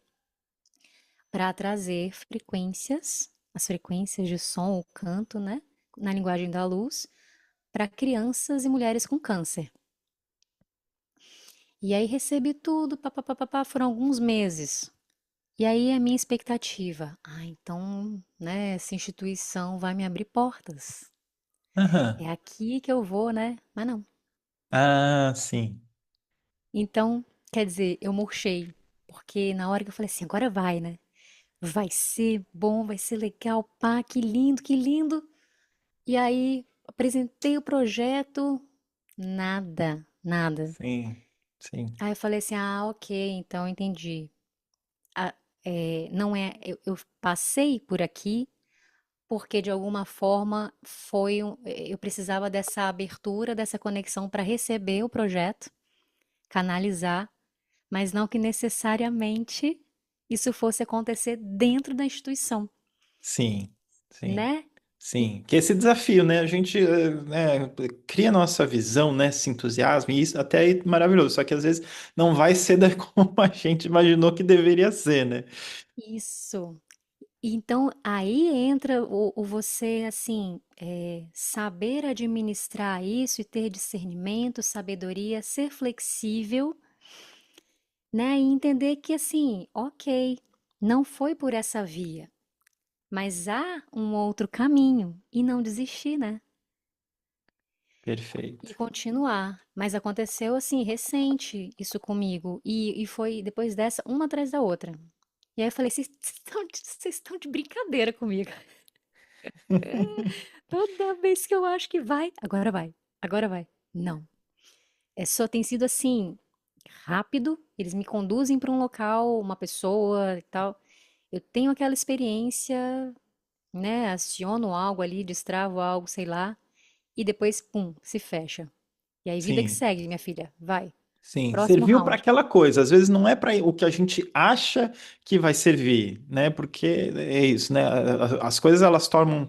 para trazer frequências, as frequências de som ou canto, né, na linguagem da luz, para crianças e mulheres com câncer. E aí recebi tudo, papapá, foram alguns meses. E aí a minha expectativa, então, né, essa instituição vai me abrir portas. Aham. É aqui que eu vou, né? Mas não. Ah, sim. Então, quer dizer, eu murchei, porque na hora que eu falei assim, agora vai, né? Vai ser bom, vai ser legal, pá, que lindo, que lindo. E aí apresentei o projeto, nada, nada. Sim. Sim. Aí eu falei assim, ok, então entendi. Não é, eu passei por aqui porque de alguma forma eu precisava dessa abertura, dessa conexão para receber o projeto, canalizar, mas não que necessariamente isso fosse acontecer dentro da instituição, Sim. Sim. né? E Sim. Que esse desafio, né? A gente né, cria nossa visão, né? Se entusiasma, e isso até é maravilhoso. Só que às vezes não vai ser como a gente imaginou que deveria ser, né? isso. Então aí entra o você assim saber administrar isso e ter discernimento, sabedoria, ser flexível, né? E entender que assim, ok, não foi por essa via, mas há um outro caminho e não desistir, né? Perfeito. E continuar. Mas aconteceu assim, recente, isso comigo. E foi depois dessa, uma atrás da outra. E aí eu falei, vocês estão de brincadeira comigo. Toda vez que eu acho que vai, agora vai, agora vai. Não. É só tem sido assim, rápido. Eles me conduzem para um local, uma pessoa e tal. Eu tenho aquela experiência, né? Aciono algo ali, destravo algo, sei lá, e depois, pum, se fecha. E aí, vida que Sim. segue, minha filha. Vai. Sim, Próximo serviu para round. aquela coisa. Às vezes não é para o que a gente acha que vai servir, né? Porque é isso, né? As coisas elas tomam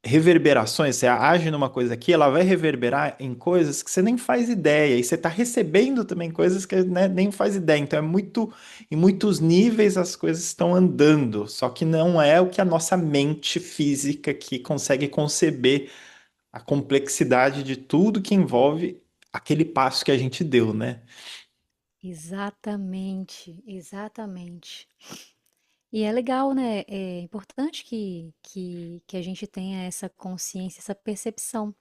reverberações, você age numa coisa aqui, ela vai reverberar em coisas que você nem faz ideia, e você está recebendo também coisas que, né, nem faz ideia. Então é muito, em muitos níveis as coisas estão andando, só que não é o que a nossa mente física que consegue conceber a complexidade de tudo que envolve aquele passo que a gente deu, né? Exatamente, exatamente. E é legal, né? É importante que a gente tenha essa consciência, essa percepção,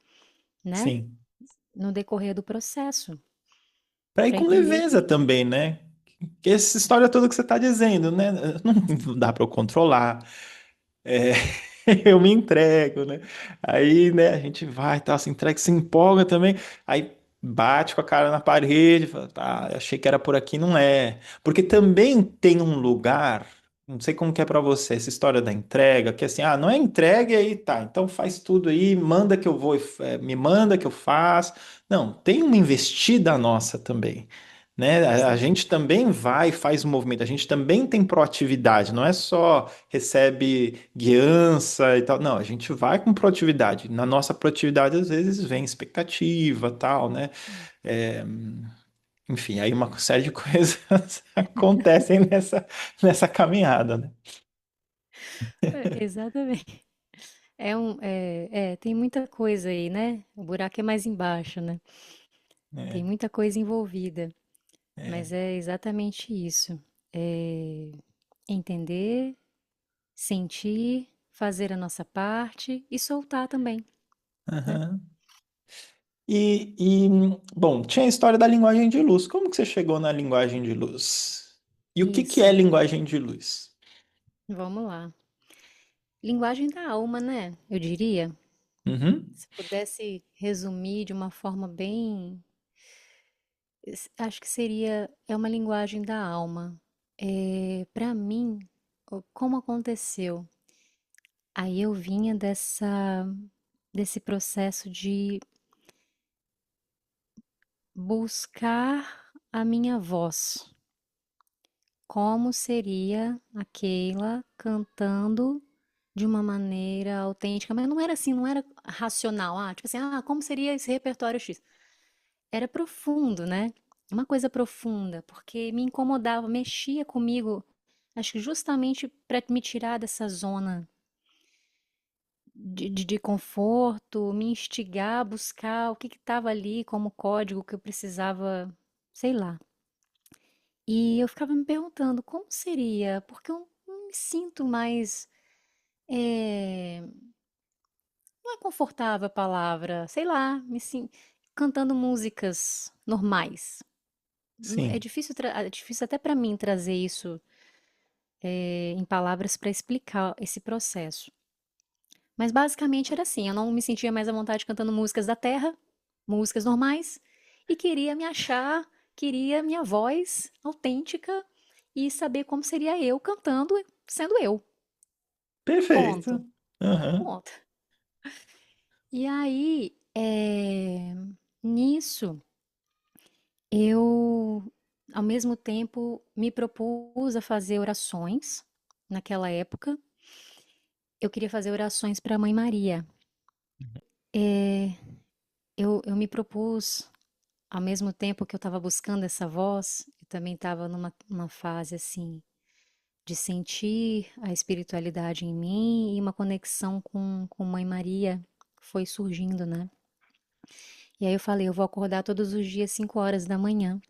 né? Sim. No decorrer do processo, Para ir para com entender leveza que. também, né? Que essa história toda que você está dizendo, né? Não dá para eu controlar. É, eu me entrego, né? Aí, né, a gente vai, tá, se entrega, se empolga também, aí bate com a cara na parede, fala, tá, eu achei que era por aqui, não é. Porque também tem um lugar, não sei como que é pra você, essa história da entrega, que assim, ah, não é entrega e aí tá, então faz tudo aí, manda que eu vou, me manda que eu faço. Não, tem uma investida nossa também. Né? A Sim. gente também vai, faz o movimento, a gente também tem proatividade, não é só recebe guiança e tal. Não, a gente vai com proatividade. Na nossa proatividade, às vezes, vem expectativa, tal, né? É, enfim, aí uma série de coisas acontecem nessa caminhada, né? Exatamente. Tem muita coisa aí, né? O buraco é mais embaixo, né? Tem É, muita coisa envolvida, é, mas é exatamente isso. É entender, sentir, fazer a nossa parte e soltar também, né? aham. Bom, tinha a história da linguagem de luz. Como que você chegou na linguagem de luz? E o que é Isso. linguagem de luz? Vamos lá. Linguagem da alma, né? Eu diria. Uhum, Se pudesse resumir de uma forma bem, acho que seria é uma linguagem da alma. Para mim, como aconteceu? Aí eu vinha desse processo de buscar a minha voz. Como seria a Keila cantando de uma maneira autêntica? Mas não era assim, não era racional. Tipo assim, como seria esse repertório X? Era profundo, né? Uma coisa profunda, porque me incomodava, mexia comigo, acho que justamente para me tirar dessa zona de conforto, me instigar a buscar o que estava ali como código que eu precisava, sei lá. E eu ficava me perguntando como seria, porque eu não me sinto mais. eh, não é confortável a palavra, sei lá, cantando músicas normais. sim. É difícil até para mim trazer isso em palavras para explicar esse processo. Mas basicamente era assim, eu não me sentia mais à vontade cantando músicas da terra, músicas normais, e queria me achar, queria minha voz autêntica e saber como seria eu cantando sendo eu. Perfeito. Ponto. Aham, Ponto. E aí, nisso, eu, ao mesmo tempo, me propus a fazer orações. Naquela época, eu queria fazer orações para a Mãe Maria. É, eu me propus, ao mesmo tempo que eu estava buscando essa voz, eu também estava numa fase assim de sentir a espiritualidade em mim e uma conexão com Mãe Maria foi surgindo, né? E aí eu falei, eu vou acordar todos os dias 5 horas da manhã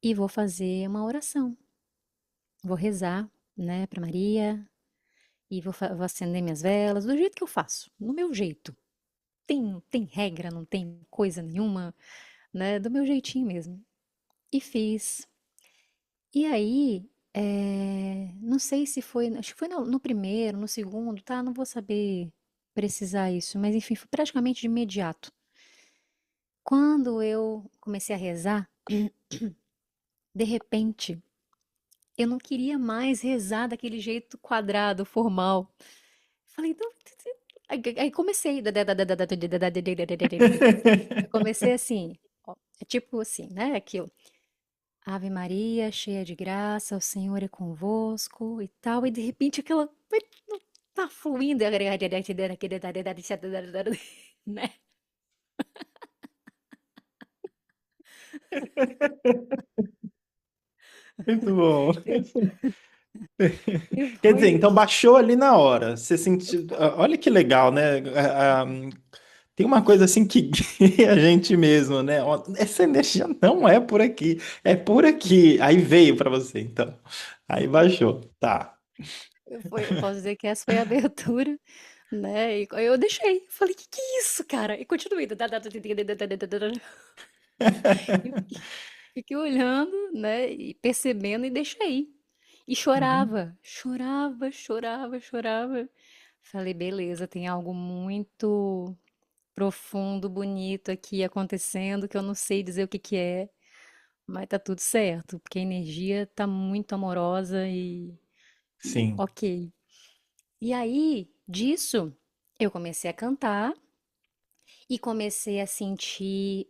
e vou fazer uma oração. Vou rezar, né, para Maria e vou acender minhas velas do jeito que eu faço, no meu jeito. Tem regra, não tem coisa nenhuma, né? Do meu jeitinho mesmo. E fiz. E aí, não sei se foi, acho que foi no primeiro, no segundo, tá? Não vou saber precisar isso, mas enfim, foi praticamente de imediato. Quando eu comecei a rezar, de repente, eu não queria mais rezar daquele jeito quadrado, formal. Falei, não. Aí comecei. Eu comecei assim, ó, é tipo assim, né? Aquilo. Ave Maria, cheia de graça, o Senhor é convosco e tal. E de repente aquela. tá fluindo, né? Muito bom. E e Quer foi dizer, então baixou ali na hora. Você sentiu. Olha que legal, né? Tem uma coisa assim que guia a gente mesmo, né? Ó, essa energia não é por aqui, é por aqui. Aí veio para você, então. Aí baixou. Tá. eu posso dizer que essa foi a abertura, né? E eu deixei. Falei, que é isso, cara? E continuei. E fiquei olhando, né? E percebendo e deixei. E Uhum. chorava, chorava, chorava, chorava. Falei, beleza, tem algo muito profundo, bonito aqui acontecendo que eu não sei dizer o que que é, mas tá tudo certo, porque a energia tá muito amorosa e Sim. ok. E aí, disso, eu comecei a cantar e comecei a sentir,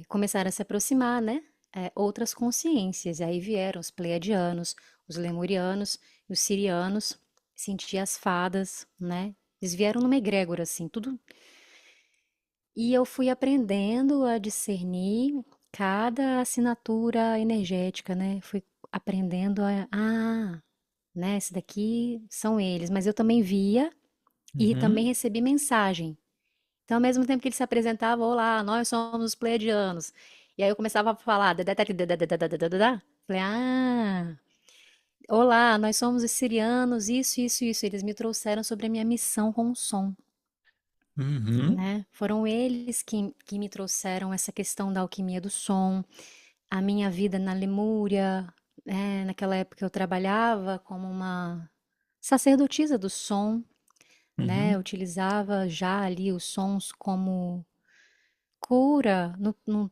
começaram a se aproximar, né? Outras consciências. Aí vieram os pleiadianos, os lemurianos, os sirianos, senti as fadas, né? Eles vieram numa egrégora, assim, tudo. E eu fui aprendendo a discernir cada assinatura energética, né? Fui aprendendo né? Esse daqui são eles. Mas eu também via e também Uhum. recebi mensagem. Então, ao mesmo tempo que ele se apresentava, olá, nós somos os pleiadianos. E aí eu começava a falar, falei, olá, nós somos os sirianos, isso, isso. Eles me trouxeram sobre a minha missão com o som, Uhum. né? Foram eles que me trouxeram essa questão da alquimia do som, a minha vida na Lemúria, né? Naquela época eu trabalhava como uma sacerdotisa do som, né? Eu Uhum. utilizava já ali os sons como cura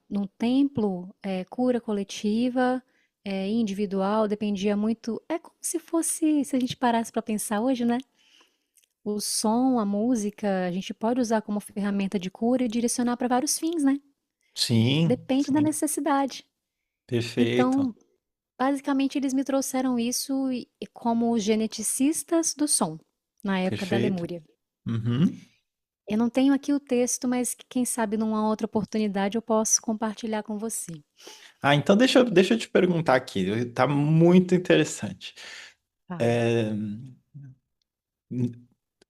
no templo, cura coletiva, individual, dependia muito. É como se fosse, se a gente parasse para pensar hoje, né? O som, a música, a gente pode usar como ferramenta de cura e direcionar para vários fins, né? Sim, Depende da sim. necessidade. Perfeito. Então, basicamente, eles me trouxeram isso como os geneticistas do som, na época da Perfeito. Lemúria. Uhum. Eu não tenho aqui o texto, mas quem sabe numa outra oportunidade eu posso compartilhar com você. Ah, então deixa eu te perguntar aqui. Tá muito interessante. Fala. É,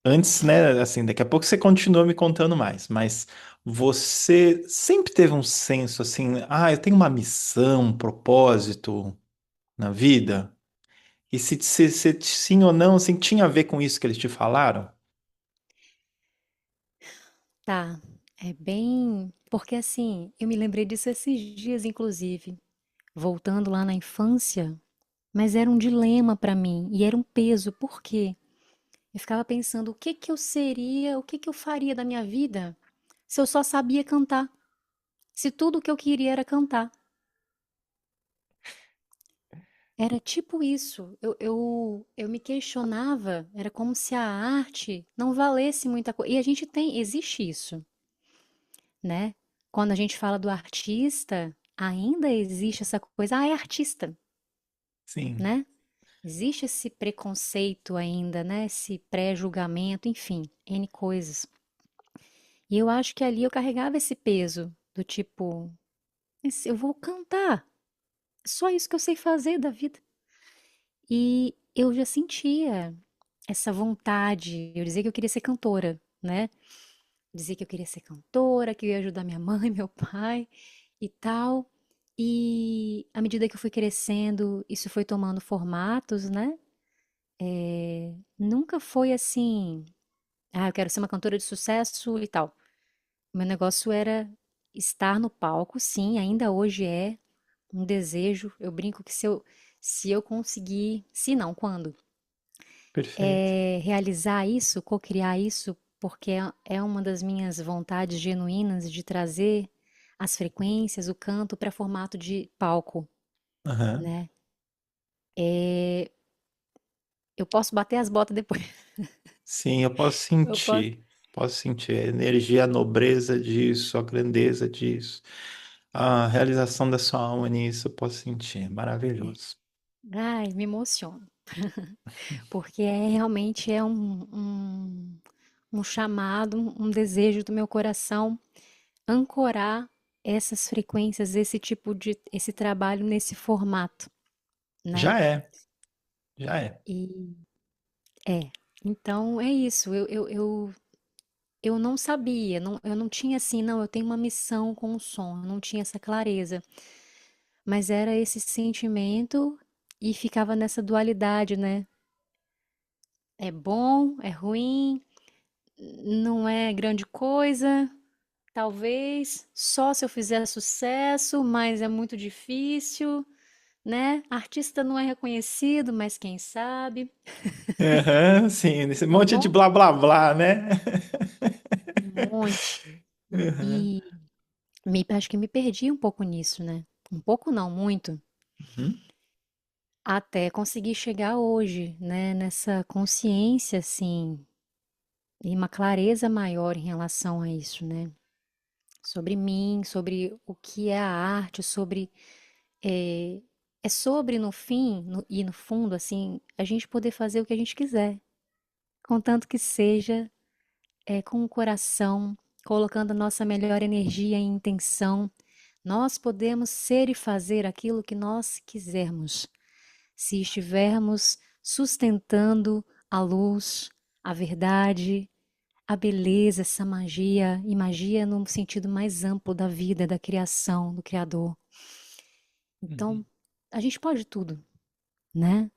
antes, né, assim, daqui a pouco você continua me contando mais, mas você sempre teve um senso assim, eu tenho uma missão, um propósito na vida? E se sim ou não, assim, tinha a ver com isso que eles te falaram? Tá, é bem. Porque assim, eu me lembrei disso esses dias, inclusive, voltando lá na infância, mas era um dilema pra mim e era um peso, por quê? Eu ficava pensando o que que eu seria, o que que eu faria da minha vida se eu só sabia cantar, se tudo o que eu queria era cantar. Era tipo isso. Eu me questionava, era como se a arte não valesse muita coisa. E a gente tem, existe isso, né? Quando a gente fala do artista, ainda existe essa coisa, é artista, Sim. né? Existe esse preconceito ainda, né? Esse pré-julgamento, enfim, N coisas. E eu acho que ali eu carregava esse peso do tipo, eu vou cantar, só isso que eu sei fazer da vida. E eu já sentia essa vontade, eu dizia que eu queria ser cantora, né? Dizia que eu queria ser cantora, que eu ia ajudar minha mãe, meu pai e tal. E à medida que eu fui crescendo, isso foi tomando formatos, né? Nunca foi assim, eu quero ser uma cantora de sucesso e tal. O meu negócio era estar no palco, sim, ainda hoje é um desejo. Eu brinco que se eu conseguir, se não, quando? Perfeito. Realizar isso, co-criar isso, porque é uma das minhas vontades genuínas de trazer as frequências, o canto para formato de palco, Aham. né? Eu posso bater as botas depois. Sim, eu posso Eu posso. sentir. Posso sentir a energia, a nobreza disso, a grandeza disso, a realização da sua alma nisso, eu posso sentir. Maravilhoso. Ai, me emociono. porque realmente é um chamado, um desejo do meu coração ancorar essas frequências, esse trabalho nesse formato, né? Já é, já é. E é, então é isso. Eu não sabia, eu não tinha assim, não, eu tenho uma missão com o som, eu não tinha essa clareza. Mas era esse sentimento e ficava nessa dualidade, né? É bom, é ruim, não é grande coisa, talvez, só se eu fizer sucesso, mas é muito difícil, né? Artista não é reconhecido, mas quem sabe, Aham, sim, esse tá monte de bom? blá blá blá, né? Um monte. Aham. E acho que me perdi um pouco nisso, né? Um pouco não, muito. Uhum, Até conseguir chegar hoje, né? Nessa consciência, assim, e uma clareza maior em relação a isso, né? Sobre mim, sobre o que é a arte, sobre é, é sobre no fim e no fundo assim a gente poder fazer o que a gente quiser, contanto que seja com o coração, colocando a nossa melhor energia e intenção. Nós podemos ser e fazer aquilo que nós quisermos, se estivermos sustentando a luz, a verdade, a beleza, essa magia, e magia no sentido mais amplo da vida, da criação, do Criador. Então, uhum. a gente pode tudo, né?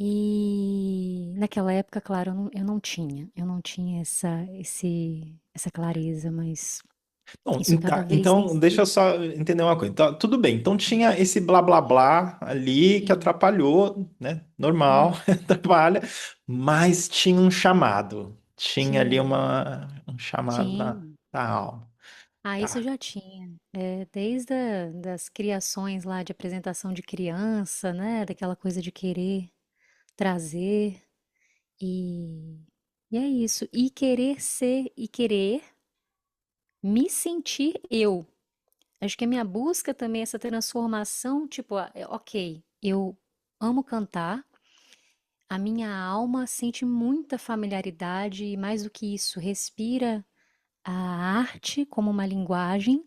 E naquela época, claro, eu não tinha essa clareza, mas Bom, isso cada vez tem então deixa eu sido. só entender uma coisa. Então, tudo bem, então tinha esse blá blá blá ali que Sim, atrapalhou, né? Normal, é, atrapalha, mas tinha um chamado. Tinha ali tinha, um chamado tinha. da alma. Ah, isso eu Tá. já tinha. É, desde das criações lá de apresentação de criança, né? Daquela coisa de querer trazer. E, e é isso. E querer ser e querer me sentir eu. Acho que a minha busca também é essa transformação, tipo, ok, eu amo cantar, a minha alma sente muita familiaridade e mais do que isso, respira a arte como uma linguagem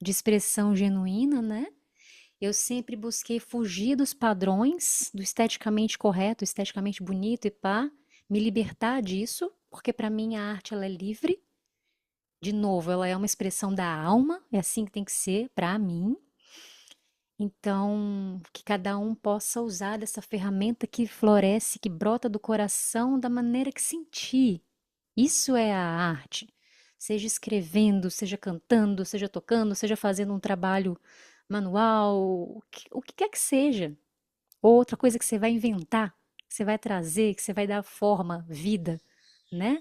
de expressão genuína, né? Eu sempre busquei fugir dos padrões, do esteticamente correto, esteticamente bonito e pá, me libertar disso, porque para mim a arte ela é livre. De novo, ela é uma expressão da alma, é assim que tem que ser para mim. Então, que cada um possa usar dessa ferramenta que floresce, que brota do coração da maneira que sentir. Isso é a arte. Seja escrevendo, seja cantando, seja tocando, seja fazendo um trabalho manual, o que quer que seja. Ou outra coisa que você vai inventar, que você vai trazer, que você vai dar forma, vida, né?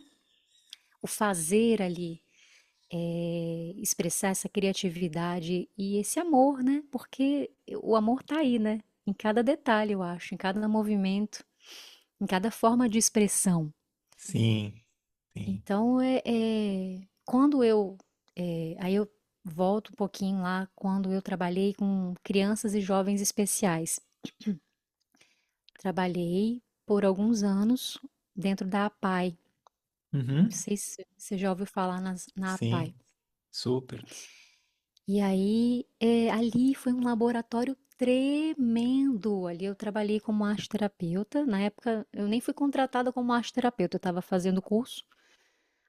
O fazer ali, expressar essa criatividade e esse amor, né? Porque o amor tá aí, né? Em cada detalhe, eu acho, em cada movimento, em cada forma de expressão. Sim, sim. Então, aí eu volto um pouquinho lá, quando eu trabalhei com crianças e jovens especiais. Trabalhei por alguns anos dentro da APAE. Não Uhum, sei se você já ouviu falar na APAE. sim, super. E aí, ali foi um laboratório tremendo. Ali eu trabalhei como arte-terapeuta. Na época, eu nem fui contratada como arte-terapeuta, eu estava fazendo curso.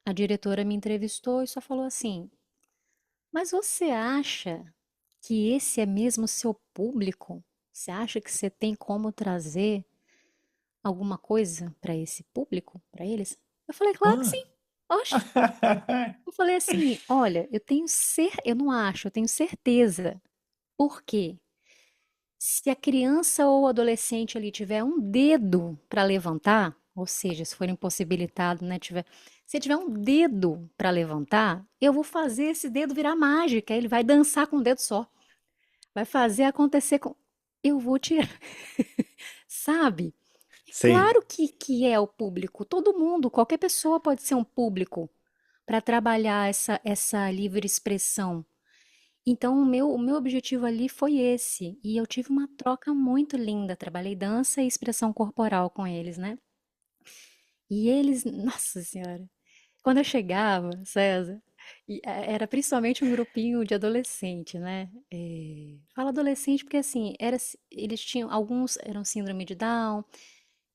A diretora me entrevistou e só falou assim: Mas você acha que esse é mesmo o seu público? Você acha que você tem como trazer alguma coisa para esse público, para eles? Eu falei: Claro que sim. Ah. Oxe. Eu falei assim: Olha, eu não acho, eu tenho certeza. Por quê? Se a criança ou o adolescente ali tiver um dedo para levantar, ou seja, se for impossibilitado, né, se tiver um dedo para levantar, eu vou fazer esse dedo virar mágica, ele vai dançar com um dedo só, vai fazer acontecer com eu vou tirar, sabe? É Sei. claro que é o público, todo mundo, qualquer pessoa pode ser um público para trabalhar essa livre expressão. Então, o meu objetivo ali foi esse. E eu tive uma troca muito linda. Trabalhei dança e expressão corporal com eles, né? E eles, nossa senhora, quando eu chegava, César, era principalmente um grupinho de adolescente, né? Falo adolescente porque assim, eles tinham, alguns eram síndrome de Down,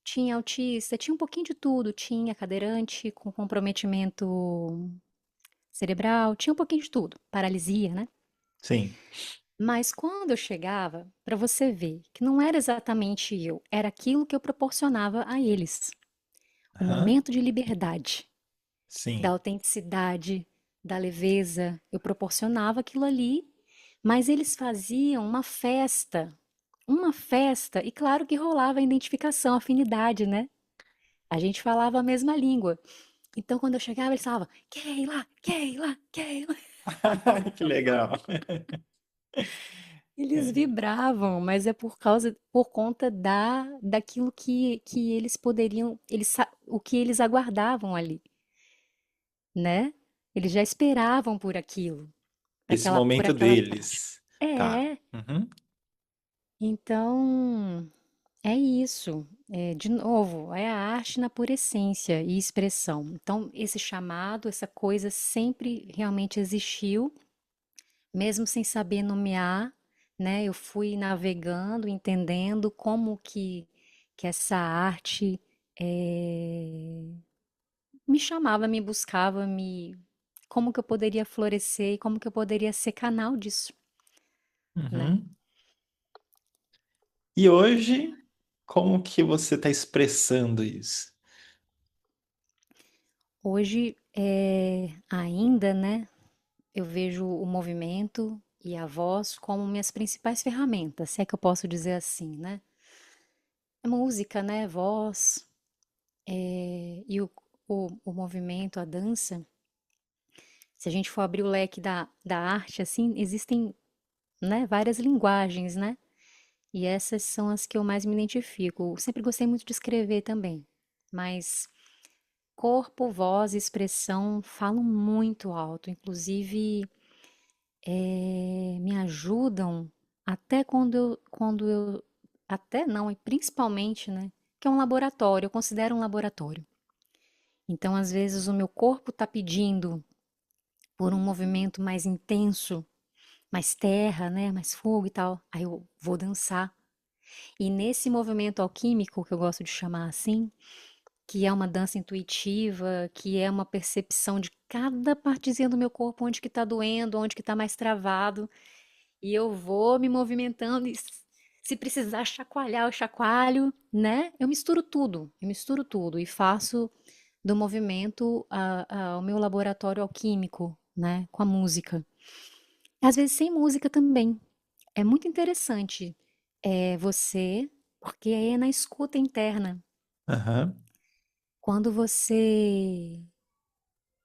tinha autista, tinha um pouquinho de tudo, tinha cadeirante com comprometimento cerebral, tinha um pouquinho de tudo, paralisia, né? Sim. Mas quando eu chegava, para você ver que não era exatamente eu, era aquilo que eu proporcionava a eles, o Aham. momento de liberdade, da Sim. autenticidade, da leveza. Eu proporcionava aquilo ali, mas eles faziam uma festa, e claro que rolava a identificação, a afinidade, né? A gente falava a mesma língua. Então, quando eu chegava, eles falavam, Keila, Keila, Keila. Que legal. Eles vibravam, mas é por conta daquilo que eles poderiam, o que eles aguardavam ali, né? Eles já esperavam por aquilo, Esse por momento aquela parte. deles. Tá. É, Uhum. então é isso. De novo, é a arte na pura essência e expressão. Então, esse chamado, essa coisa sempre realmente existiu, mesmo sem saber nomear, né? Eu fui navegando, entendendo como que essa arte me chamava, me buscava, como que eu poderia florescer e como que eu poderia ser canal disso, né? Uhum. E hoje, como que você está expressando isso? Hoje, ainda, né? Eu vejo o movimento e a voz como minhas principais ferramentas, se é que eu posso dizer assim, né? A música, né? Voz, e o movimento, a dança. Se a gente for abrir o leque da arte, assim, existem, né, várias linguagens, né? E essas são as que eu mais me identifico. Eu sempre gostei muito de escrever também, mas corpo, voz e expressão falam muito alto. Inclusive, me ajudam até até não, e principalmente, né? Que é um laboratório, eu considero um laboratório. Então, às vezes, o meu corpo está pedindo por um movimento mais intenso, mais terra, né? Mais fogo e tal. Aí eu vou dançar. E nesse movimento alquímico, que eu gosto de chamar assim, que é uma dança intuitiva, que é uma percepção de cada partezinha do meu corpo, onde que tá doendo, onde que tá mais travado, e eu vou me movimentando e se precisar chacoalhar, eu chacoalho, né? Eu misturo tudo e faço do movimento o meu laboratório alquímico, né? Com a música. Às vezes sem música também. É muito interessante porque aí é na escuta interna. Aham. Quando você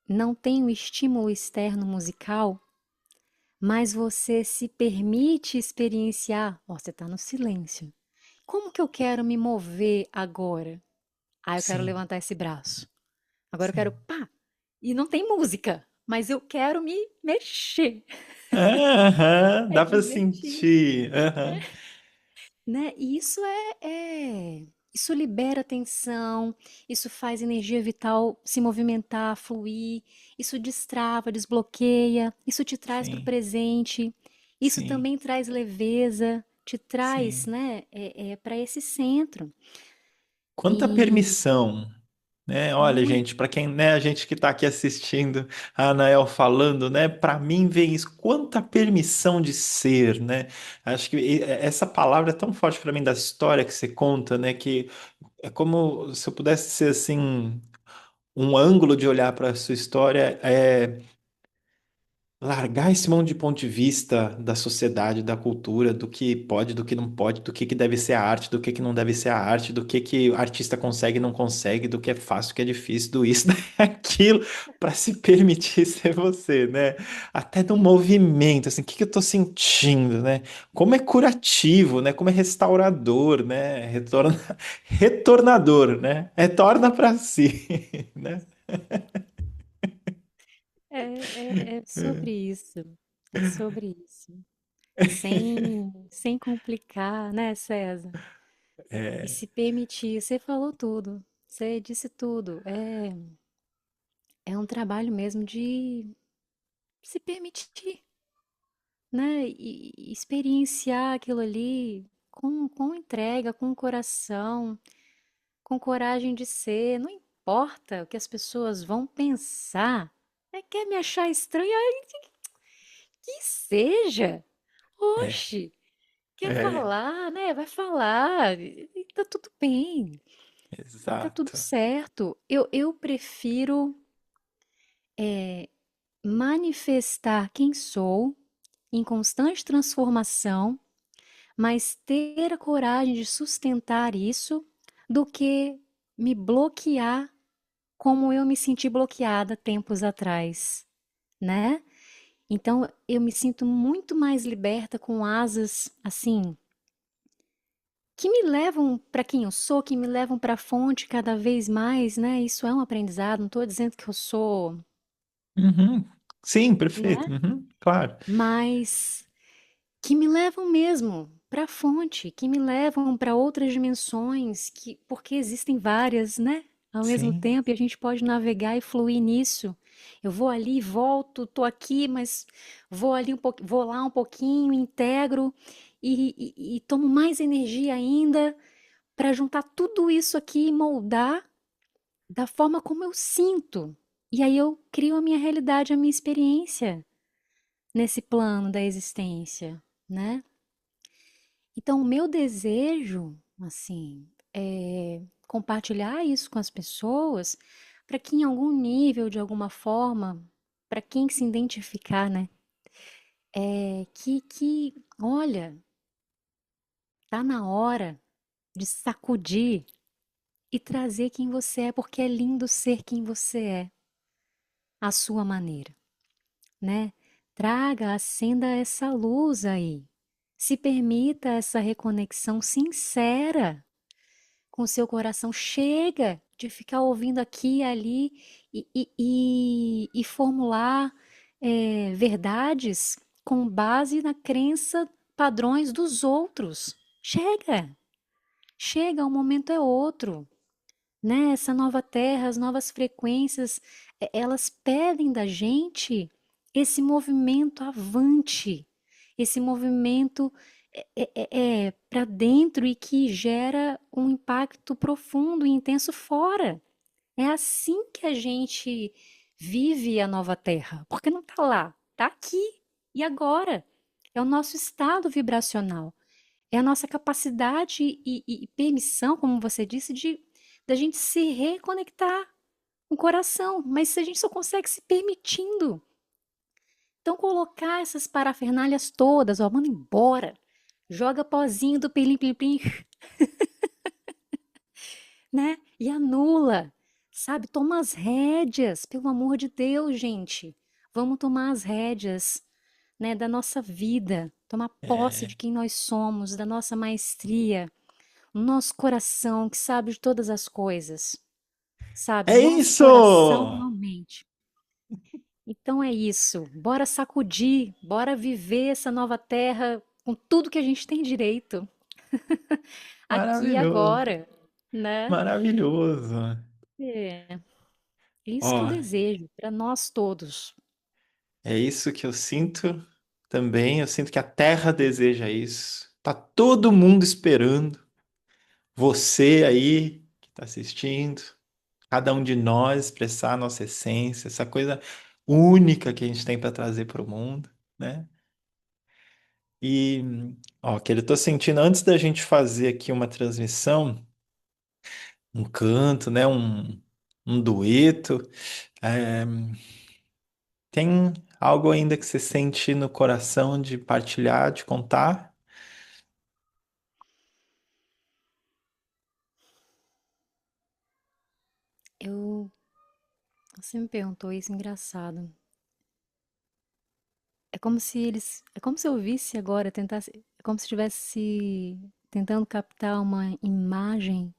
não tem o estímulo externo musical, mas você se permite experienciar, ó, você está no silêncio. Como que eu quero me mover agora? Ah, eu quero Sim. levantar esse braço. Agora eu quero Sim. pá. E não tem música, mas eu quero me mexer. Aham. É Dá para divertido, sentir. Aham. né? E isso libera tensão, isso faz energia vital se movimentar, fluir, isso destrava, desbloqueia, isso te traz para o Sim. presente, isso Sim. também traz leveza, te traz, Sim. né, para esse centro. Quanta E permissão, né? Olha, muito, gente, para quem, né, a gente que está aqui assistindo a Anael falando, né? Para mim vem isso, quanta permissão de ser, né? Acho que essa palavra é tão forte para mim da história que você conta, né? Que é como se eu pudesse ser assim, um ângulo de olhar para a sua história é largar esse monte de ponto de vista da sociedade, da cultura, do que pode, do que não pode, do que deve ser a arte, do que não deve ser a arte, do que o artista consegue e não consegue, do que é fácil, do que é difícil, do isso, daquilo, para se permitir ser você, né? Até do movimento, assim, o que eu tô sentindo, né? Como é curativo, né? Como é restaurador, né? Retornador, né? Retorna para si, né? é sobre isso. É sobre isso. Sem complicar, né, César? E É, se permitir. Você falou tudo. Você disse tudo. É um trabalho mesmo de se permitir, né? E experienciar aquilo ali com entrega, com coração, com coragem de ser. Não importa o que as pessoas vão pensar. É, quer me achar estranha? Ai, que seja. é, Oxe, quer é, falar, né? Vai falar. E tá tudo bem. E tá tudo exato. certo. Eu prefiro manifestar quem sou em constante transformação, mas ter a coragem de sustentar isso do que me bloquear como eu me senti bloqueada tempos atrás, né? Então eu me sinto muito mais liberta com asas assim que me levam para quem eu sou, que me levam para a fonte cada vez mais, né? Isso é um aprendizado. Não estou dizendo que eu sou, Uhum. Sim, né? perfeito. Uhum, claro. Mas que me levam mesmo para a fonte, que me levam para outras dimensões, que porque existem várias, né? Ao mesmo Sim. tempo, e a gente pode navegar e fluir nisso. Eu vou ali, volto, tô aqui, mas vou ali um pouco, vou lá um pouquinho, integro e tomo mais energia ainda para juntar tudo isso aqui e moldar da forma como eu sinto. E aí eu crio a minha realidade, a minha experiência nesse plano da existência, né? Então, o meu desejo, assim, é compartilhar isso com as pessoas para que em algum nível, de alguma forma, para quem se identificar, né, olha, tá na hora de sacudir e trazer quem você é, porque é lindo ser quem você é, à sua maneira, né? Traga, acenda essa luz aí. Se permita essa reconexão sincera com o seu coração. Chega de ficar ouvindo aqui e ali e formular verdades com base na crença, padrões dos outros. Chega, chega, o momento é outro, né? Essa nova terra, as novas frequências, elas pedem da gente esse movimento avante, esse movimento para dentro e que gera um impacto profundo e intenso fora. É assim que a gente vive a nova terra, porque não está lá, está aqui e agora. É o nosso estado vibracional. É a nossa capacidade e permissão, como você disse, de da gente se reconectar com o coração. Mas se a gente só consegue se permitindo. Então, colocar essas parafernálias todas, ó, manda embora. Joga pozinho do pilim-plim-plim, né? E anula, sabe? Toma as rédeas, pelo amor de Deus, gente. Vamos tomar as rédeas, né, da nossa vida, tomar posse É, de quem nós somos, da nossa maestria, o nosso coração que sabe de todas as coisas, sabe? é Nosso coração isso! não mente. Então é isso. Bora sacudir, bora viver essa nova terra com tudo que a gente tem direito, aqui e Maravilhoso, agora, né? maravilhoso. É, é isso que eu Ó, desejo para nós todos. é isso que eu sinto também. Eu sinto que a Terra deseja isso. Tá todo mundo esperando. Você aí que está assistindo, cada um de nós expressar a nossa essência, essa coisa única que a gente tem para trazer para o mundo, né? E, ó, que eu tô sentindo antes da gente fazer aqui uma transmissão, um canto, né? Um dueto. é, Tem algo ainda que você sente no coração de partilhar, de contar? Eu, você me perguntou isso, engraçado. É como se eu visse agora, tentasse, é como se estivesse tentando captar uma imagem,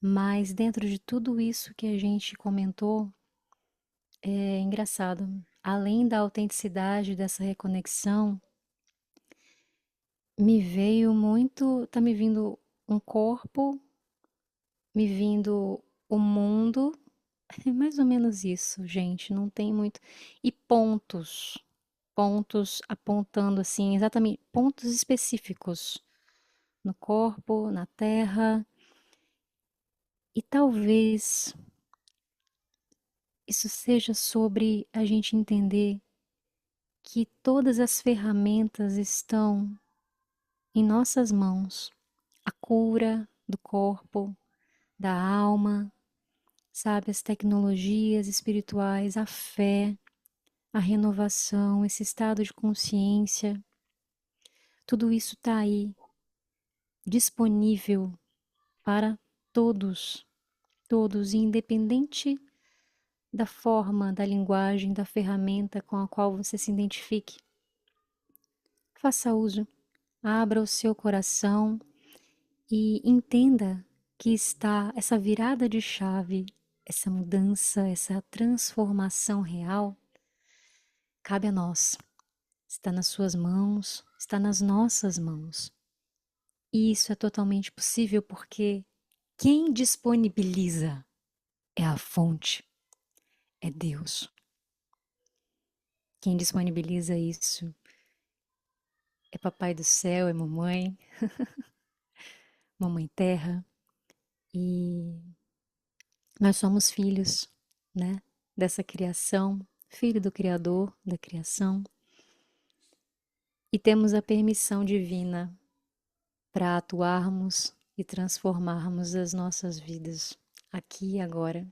mas dentro de tudo isso que a gente comentou, é engraçado. além da autenticidade dessa reconexão, me veio muito, tá me vindo um corpo, me vindo o mundo, é mais ou menos isso, gente, não tem muito. E pontos, pontos apontando assim, exatamente, pontos específicos no corpo, na terra, e talvez isso seja sobre a gente entender que todas as ferramentas estão em nossas mãos. A cura do corpo, da alma, sabe, as tecnologias espirituais, a fé, a renovação, esse estado de consciência, tudo isso está aí, disponível para todos, todos, independente da forma, da linguagem, da ferramenta com a qual você se identifique. Faça uso, abra o seu coração e entenda que está essa virada de chave, essa mudança, essa transformação real, cabe a nós. Está nas suas mãos, está nas nossas mãos. E isso é totalmente possível porque quem disponibiliza é a fonte, é Deus. Quem disponibiliza isso é Papai do Céu, é Mamãe, Mamãe Terra. E nós somos filhos, né, dessa criação, filho do Criador, da criação. E temos a permissão divina para atuarmos e transformarmos as nossas vidas aqui e agora,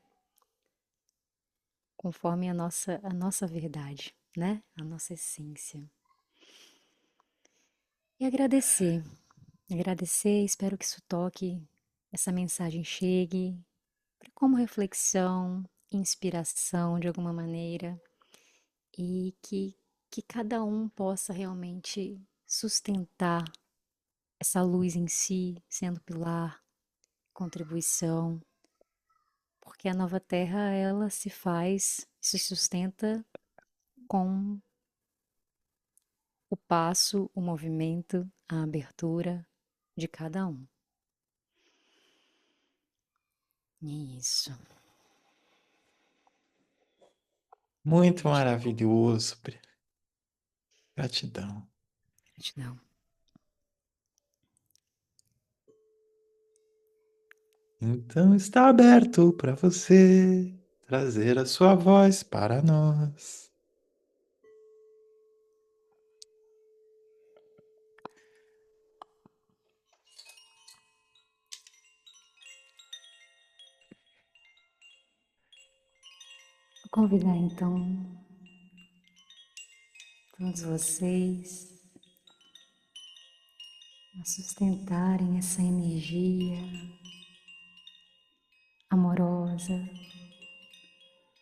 conforme a nossa verdade, né? A nossa essência. E agradecer, espero que isso toque, essa mensagem chegue como reflexão, inspiração de alguma maneira e que cada um possa realmente sustentar essa luz em si, sendo pilar, contribuição, porque a nova terra ela se faz, se sustenta com o passo, o movimento, a abertura de cada um. Isso. Muito maravilhoso. Gratidão. Gratidão. Então está aberto para você trazer a sua voz para nós. Vou convidar então todos vocês a sustentarem essa energia amorosa,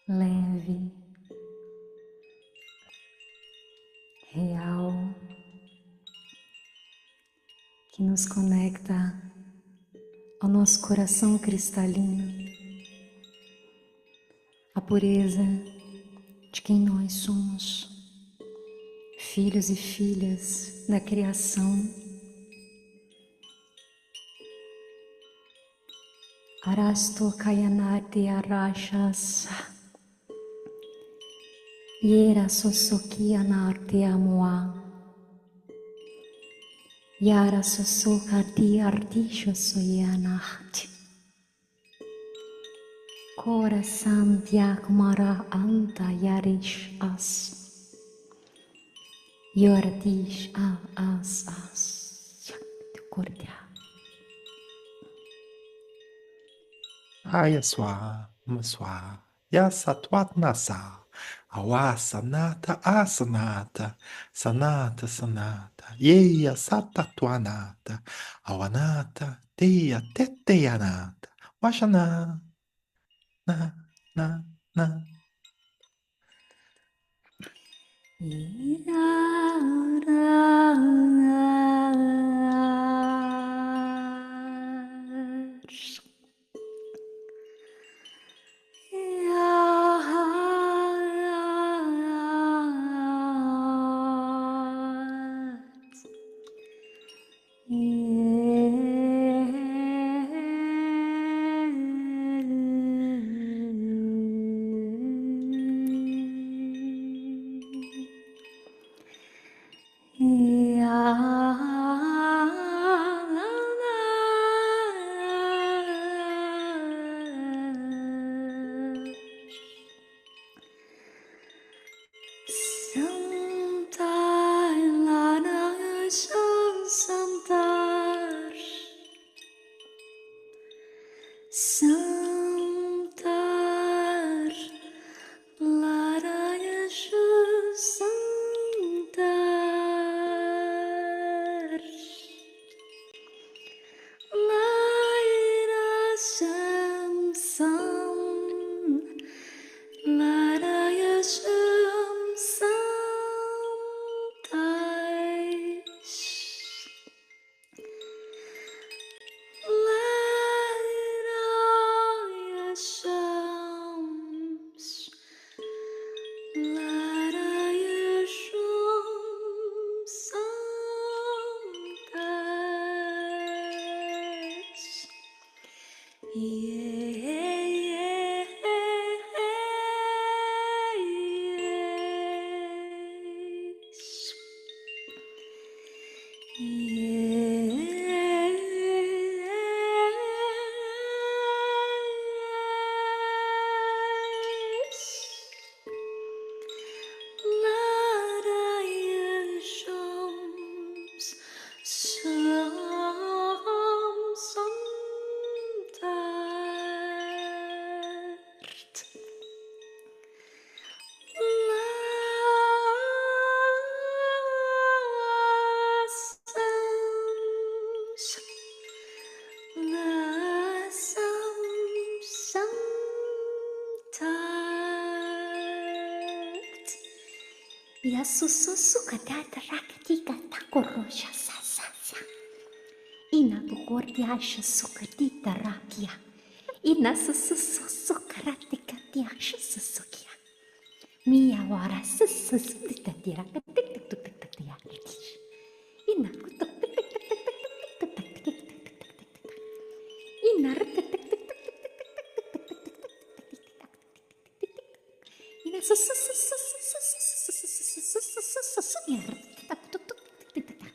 leve, real, que nos conecta ao nosso coração cristalino, a pureza de quem nós somos, filhos e filhas da criação. Arasto kayanati arashas, yera sosoki anarte amoa, yara sosokati artisho soyanahti. Kora santyak mara anta yarish as. Yoratish as. Kordia. Ayaswa, Maswa, Yasatwat Nasa, Awasanata Asanata, Sanata Sanata, Yeya Satatwanata, Awanata, Teya Teteyanata, Washana, na, na, na. Ya su su su kadata rakatika takorosha sa sa sa. Ina bukordiasha sukadita rakia. Ina su su su su karatika diasha susukia. Mia wara su su su dita tira katik tuk tuk tuk tuk tia. Ina kutuk tuk tuk tuk tuk tuk tuk tuk tuk tuk tuk tuk. Ina rata tuk tuk tuk tuk tuk tuk tuk tuk tuk. Ina su su su su su su su su su su su su su su. Ina rata tuk tuk tuk tuk tuk tuk.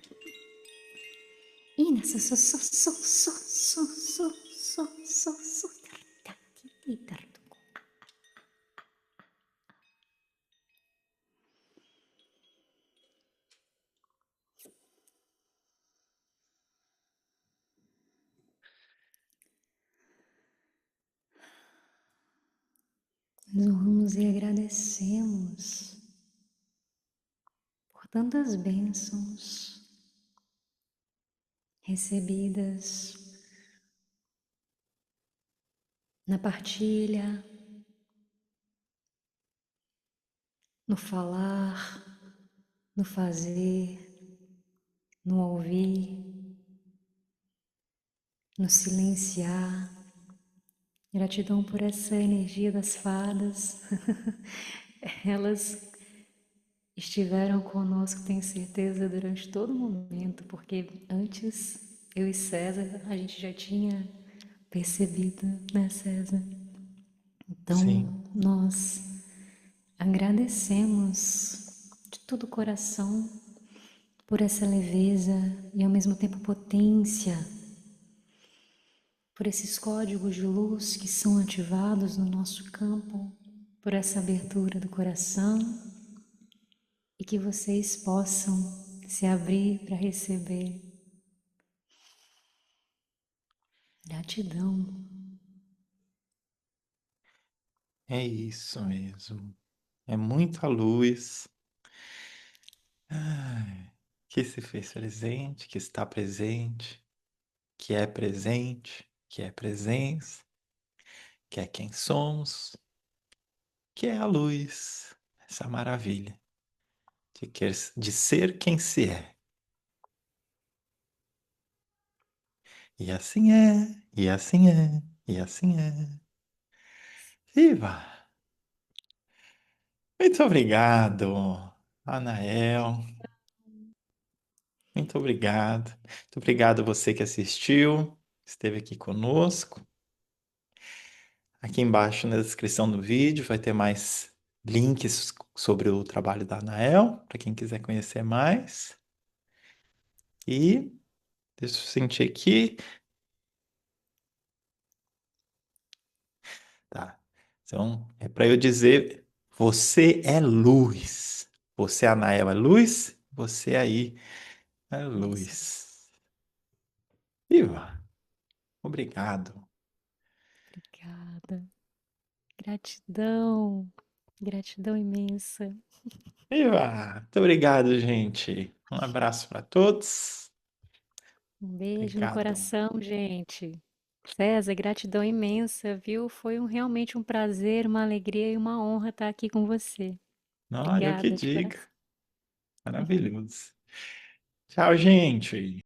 Ina su su su su su su su su su su. Nós honramos e agradecemos por tantas bênçãos recebidas na partilha, no falar, no fazer, no ouvir, no silenciar. Gratidão por essa energia das fadas. Elas estiveram conosco, tenho certeza, durante todo o momento, porque antes eu e César a gente já tinha percebido, né, César? Sim, Então nós agradecemos de todo o coração por essa leveza e ao mesmo tempo potência, por esses códigos de luz que são ativados no nosso campo, por essa abertura do coração e que vocês possam se abrir para receber. Gratidão. é isso mesmo. É muita luz. Ai, que se fez presente, que está presente, que é presença, que é quem somos, que é a luz. Essa maravilha de ser quem se é. E assim é, e assim é, e assim é. Viva! Muito obrigado, Anael. Muito obrigado. Muito obrigado a você que assistiu, esteve aqui conosco. Aqui embaixo na descrição do vídeo vai ter mais links sobre o trabalho da Anael, para quem quiser conhecer mais. E deixa eu sentir aqui. Tá. Então, é para eu dizer: você é luz. Você, Anael, é luz. Você aí é Isso. luz. Viva! Obrigado. Obrigada. Gratidão. Gratidão imensa. Viva! Muito obrigado, gente. Um abraço para todos. Um beijo no Obrigado. coração, gente. César, gratidão imensa, viu? Foi realmente um prazer, uma alegria e uma honra estar aqui com você. Não, eu que Obrigada de diga. coração. Maravilhoso. Tchau, gente.